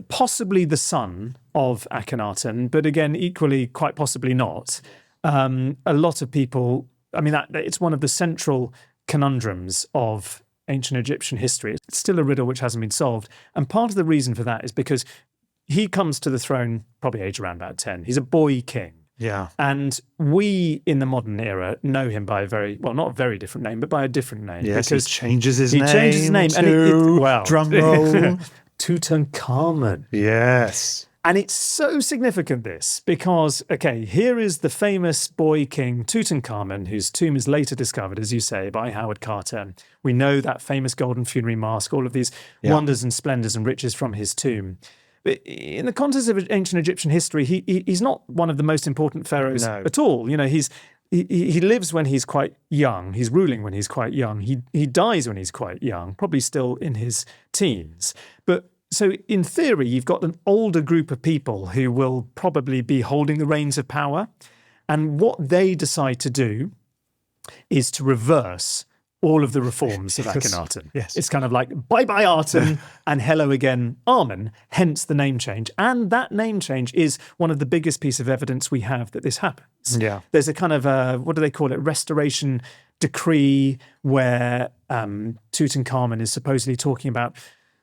Possibly the son of Akhenaten, but again, equally, quite possibly not. A lot of people, it's one of the central conundrums of ancient Egyptian history. It's still a riddle which hasn't been solved. And part of the reason for that is because he comes to the throne probably aged around about 10. He's a boy king. Yeah. And we, in the modern era, know him by a very, well, not a very different name, but by a different name. Yes, because he changes his he name. changes his name. To, well, drum roll. Tutankhamun. Yes. And it's so significant, this, because, okay, here is the famous boy king Tutankhamun, whose tomb is later discovered, as you say, by Howard Carter. We know that famous golden funerary mask, all of these wonders and splendours and riches from his tomb. But in the context of ancient Egyptian history, he's not one of the most important pharaohs at all. You know, he lives when he's quite young. He's ruling when he's quite young. He dies when he's quite young, probably still in his teens. But so in theory, you've got an older group of people who will probably be holding the reins of power. And what they decide to do is to reverse all of the reforms of Akhenaten. Yes. It's kind of like, bye-bye Aten and hello again Amen, hence the name change. And that name change is one of the biggest pieces of evidence we have that this happens. Yeah. There's a kind of, what do they call it, restoration decree where Tutankhamun is supposedly talking about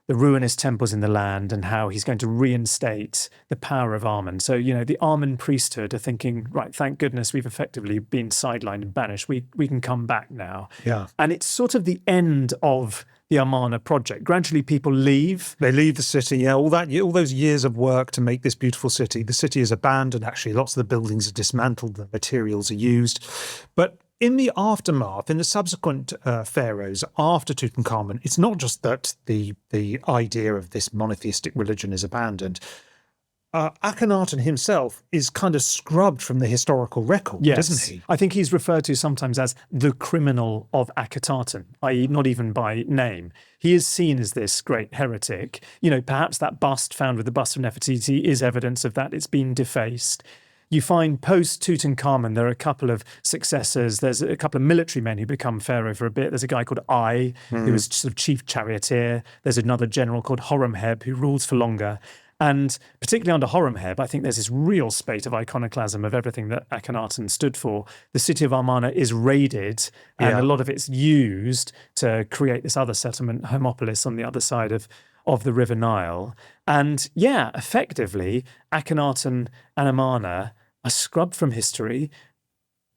the ruinous temples in the land and how he's going to reinstate the power of Amen. So, you know, the Amen priesthood are thinking, right, thank goodness we've effectively been sidelined and banished. We can come back now. Yeah. And it's sort of the end of the Amarna project. Gradually people leave. They leave the city, all those years of work to make this beautiful city. The city is abandoned. Actually, lots of the buildings are dismantled. The materials are used. But in the aftermath, in the subsequent pharaohs after Tutankhamun, it's not just that the idea of this monotheistic religion is abandoned. Akhenaten himself is kind of scrubbed from the historical record, doesn't he? I think he's referred to sometimes as the criminal of Akhetaten, i.e. not even by name. He is seen as this great heretic. You know, perhaps that bust found with the bust of Nefertiti is evidence of that. It's been defaced. You find post-Tutankhamun, there are a couple of successors. There's a couple of military men who become pharaoh for a bit. There's a guy called Ai, who was sort of chief charioteer. There's another general called Horemheb, who rules for longer. And particularly under Horemheb, I think there's this real spate of iconoclasm of everything that Akhenaten stood for. The city of Amarna is raided, and a lot of it's used to create this other settlement, Hermopolis, on the other side of the River Nile. And effectively, Akhenaten and Amarna are scrubbed from history,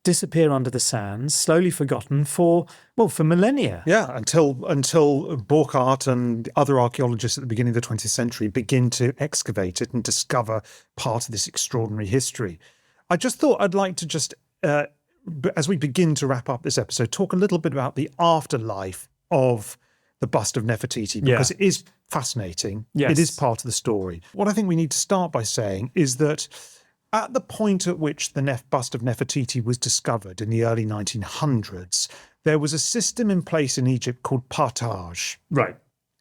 disappear under the sands, slowly forgotten for millennia. Yeah, until Burckhardt and other archaeologists at the beginning of the 20th century begin to excavate it and discover part of this extraordinary history. I just thought I'd like to just, as we begin to wrap up this episode, talk a little bit about the afterlife of the bust of Nefertiti, because it is fascinating. Yes. It is part of the story. What I think we need to start by saying is that at the point at which the bust of Nefertiti was discovered in the early 1900s, there was a system in place in Egypt called partage. Right.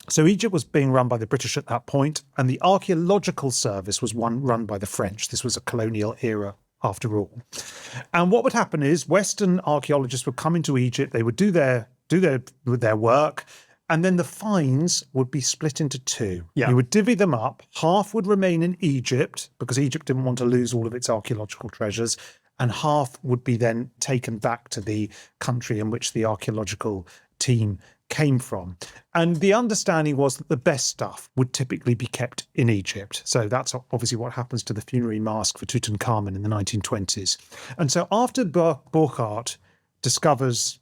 So Egypt was being run by the British at that point, and the archaeological service was run by the French. This was a colonial era, after all. And what would happen is Western archaeologists would come into Egypt, they would do their work, and then the finds would be split into two. Yeah. You would divvy them up. Half would remain in Egypt, because Egypt didn't want to lose all of its archaeological treasures, and half would be then taken back to the country in which the archaeological team came from. And the understanding was that the best stuff would typically be kept in Egypt. So that's obviously what happens to the funerary mask for Tutankhamun in the 1920s. And so after Burckhardt discovers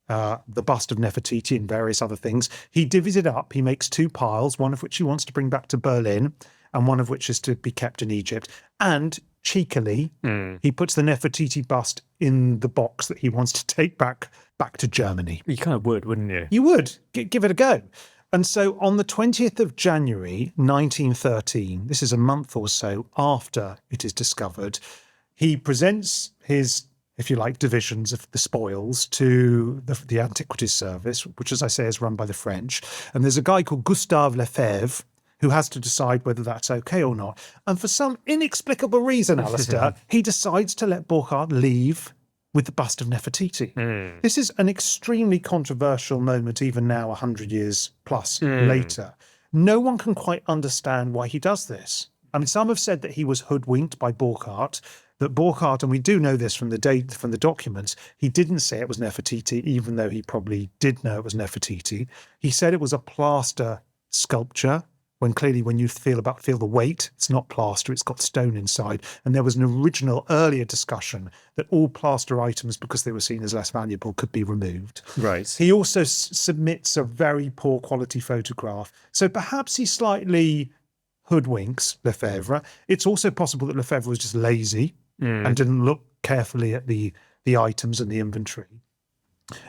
the bust of Nefertiti and various other things, he divvies it up. He makes two piles, one of which he wants to bring back to Berlin and one of which is to be kept in Egypt. And cheekily, he puts the Nefertiti bust in the box that he wants to take back to Germany. You kind of would, wouldn't you? You would. Give it a go. And so on the 20th of January, 1913, this is a month or so after it is discovered, he presents his, if you like, divisions of the spoils to the Antiquities Service, which, as I say, is run by the French. And there's a guy called Gustave Lefebvre who has to decide whether that's okay or not. And for some inexplicable reason, Alastair, he decides to let Burckhardt leave with the bust of Nefertiti. This is an extremely controversial moment, even now, 100 years plus later. No one can quite understand why he does this. I mean, some have said that he was hoodwinked by Burckhardt, that Burckhardt, and we do know this from the documents, he didn't say it was Nefertiti, even though he probably did know it was Nefertiti. He said it was a plaster sculpture, when clearly when you feel the weight, it's not plaster, it's got stone inside. And there was an original earlier discussion that all plaster items, because they were seen as less valuable, could be removed. Right. He also submits a very poor quality photograph. So perhaps he slightly hoodwinks Lefebvre. It's also possible that Lefebvre was just lazy and didn't look carefully at the items and the inventory.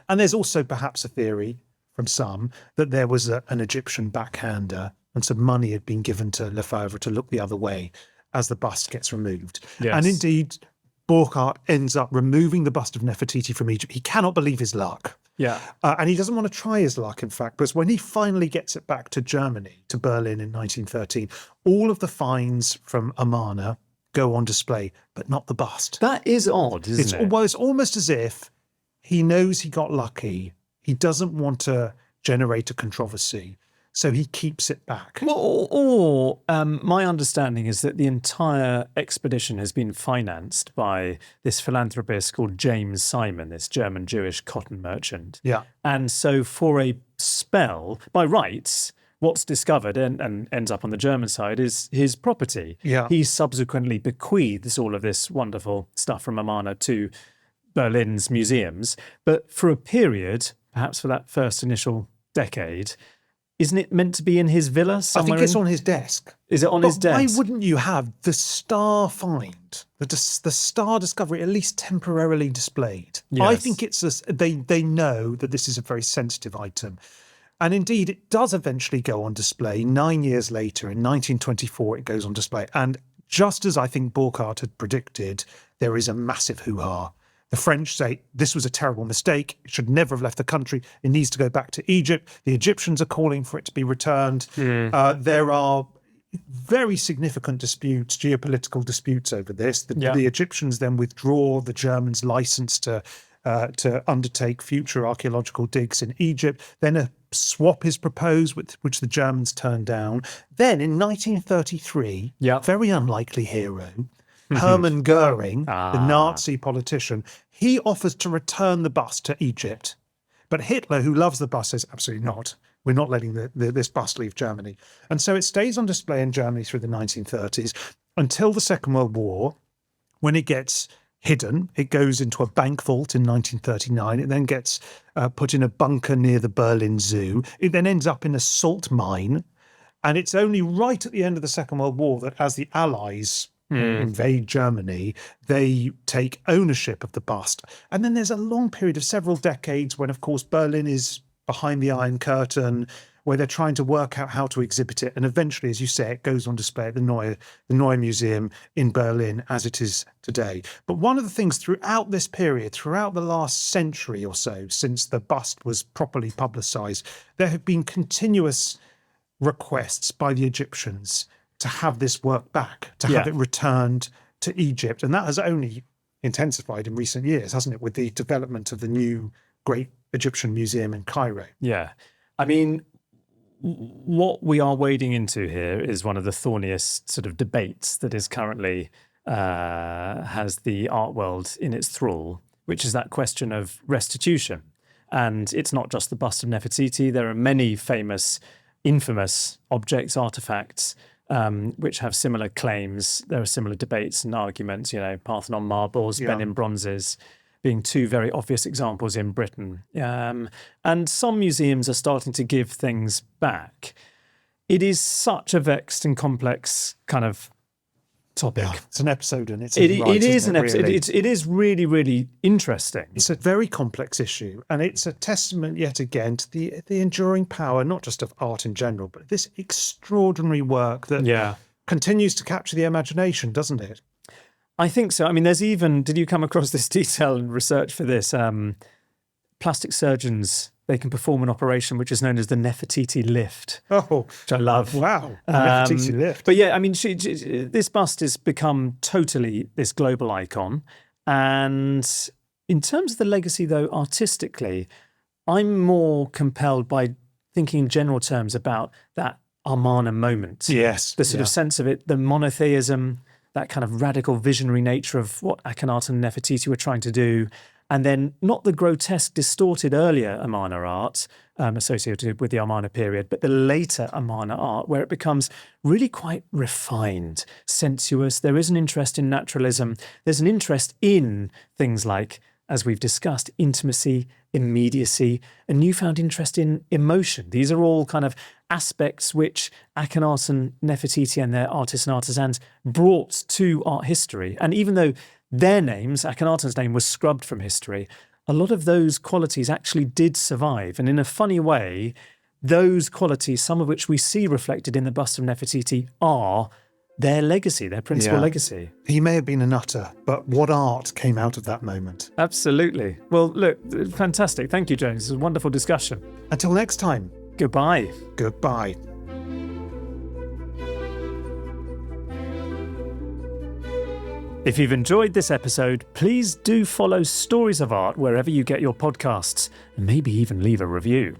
And there's also perhaps a theory from some that there was an Egyptian backhander and some money had been given to Lefebvre to look the other way as the bust gets removed. Yes. And indeed, Burckhardt ends up removing the bust of Nefertiti from Egypt. He cannot believe his luck. Yeah. And he doesn't want to try his luck, in fact, because when he finally gets it back to Germany, to Berlin in 1913, all of the finds from Amarna go on display, but not the bust. That is odd, isn't it? Well, it's almost as if he knows he got lucky. He doesn't want to generate a controversy, so he keeps it back. Well, or my understanding is that the entire expedition has been financed by this philanthropist called James Simon, this German Jewish cotton merchant. Yeah. And so for a spell, by rights, what's discovered and ends up on the German side is his property. Yeah. He subsequently bequeaths all of this wonderful stuff from Amarna to Berlin's museums. But for a period, perhaps for that first initial decade, isn't it meant to be in his villa somewhere? I think it's on his desk. Is it on his desk? Why wouldn't you have the star find, the star discovery, at least temporarily displayed? Yes. I think they know that this is a very sensitive item. And indeed, it does eventually go on display. 9 years later, in 1924, it goes on display. And just as I think Burckhardt had predicted, there is a massive hoo-ha. The French say this was a terrible mistake. It should never have left the country. It needs to go back to Egypt. The Egyptians are calling for it to be returned. There are very significant disputes, geopolitical disputes over this. The Egyptians then withdraw the Germans' license to undertake future archaeological digs in Egypt. Then a swap is proposed, which the Germans turned down. Then in 1933, very unlikely hero, Hermann Goering, the Nazi politician, he offers to return the bust to Egypt. But Hitler, who loves the bust, says, absolutely not. We're not letting this bust leave Germany. And so it stays on display in Germany through the 1930s until the Second World War, when it gets hidden. It goes into a bank vault in 1939. It then gets put in a bunker near the Berlin Zoo. It then ends up in a salt mine. And it's only right at the end of the Second World War that as the Allies invade Germany, they take ownership of the bust. And then there's a long period of several decades when, of course, Berlin is behind the Iron Curtain, where they're trying to work out how to exhibit it. And eventually, as you say, it goes on display at the Neues Museum in Berlin as it is today. But one of the things throughout this period, throughout the last century or so, since the bust was properly publicised, there have been continuous requests by the Egyptians to have this work back, to have it returned to Egypt. And that has only intensified in recent years, hasn't it, with the development of the new great Egyptian museum in Cairo. Yeah. I mean, what we are wading into here is one of the thorniest sort of debates that is currently has the art world in its thrall, which is that question of restitution. And it's not just the bust of Nefertiti. There are many famous, infamous objects, artifacts, which have similar claims. There are similar debates and arguments, Parthenon marbles, Benin bronzes being two very obvious examples in Britain. And some museums are starting to give things back. It is such a vexed and complex kind of topic. Yeah, it's an episode and it's it is an episode. Really? It is really, really interesting. It's a very complex issue, and it's a testament yet again to the enduring power, not just of art in general, but this extraordinary work that continues to capture the imagination, doesn't it? I think so. I mean, there's even, did you come across this detail and research for this? Plastic surgeons, they can perform an operation which is known as the Nefertiti lift. Oh, which I love. Wow. Nefertiti lift. But yeah, I mean, this bust has become totally this global icon. And in terms of the legacy, though, artistically, I'm more compelled by thinking in general terms about that Amarna moment. Yes. The sort of sense of it, the monotheism, that kind of radical visionary nature of what Akhenaten and Nefertiti were trying to do. and then not the grotesque, distorted earlier Amarna art associated with the Amarna period, but the later Amarna art, where it becomes really quite refined, sensuous. There is an interest in naturalism. There's an interest in things like, as we've discussed, intimacy, immediacy, a newfound interest in emotion. These are all kind of aspects which Akhenaten, Nefertiti and their artists and artisans brought to art history. And even though their names, Akhenaten's name, was scrubbed from history, a lot of those qualities actually did survive. And in a funny way, those qualities, some of which we see reflected in the Bust of Nefertiti, are their legacy, their principal legacy. He may have been a nutter, but what art came out of that moment? Absolutely. Well, look, fantastic. Thank you, James. This was a wonderful discussion. Until next time. Goodbye. Goodbye. If you've enjoyed this episode, please do follow Stories of Art wherever you get your podcasts, and maybe even leave a review.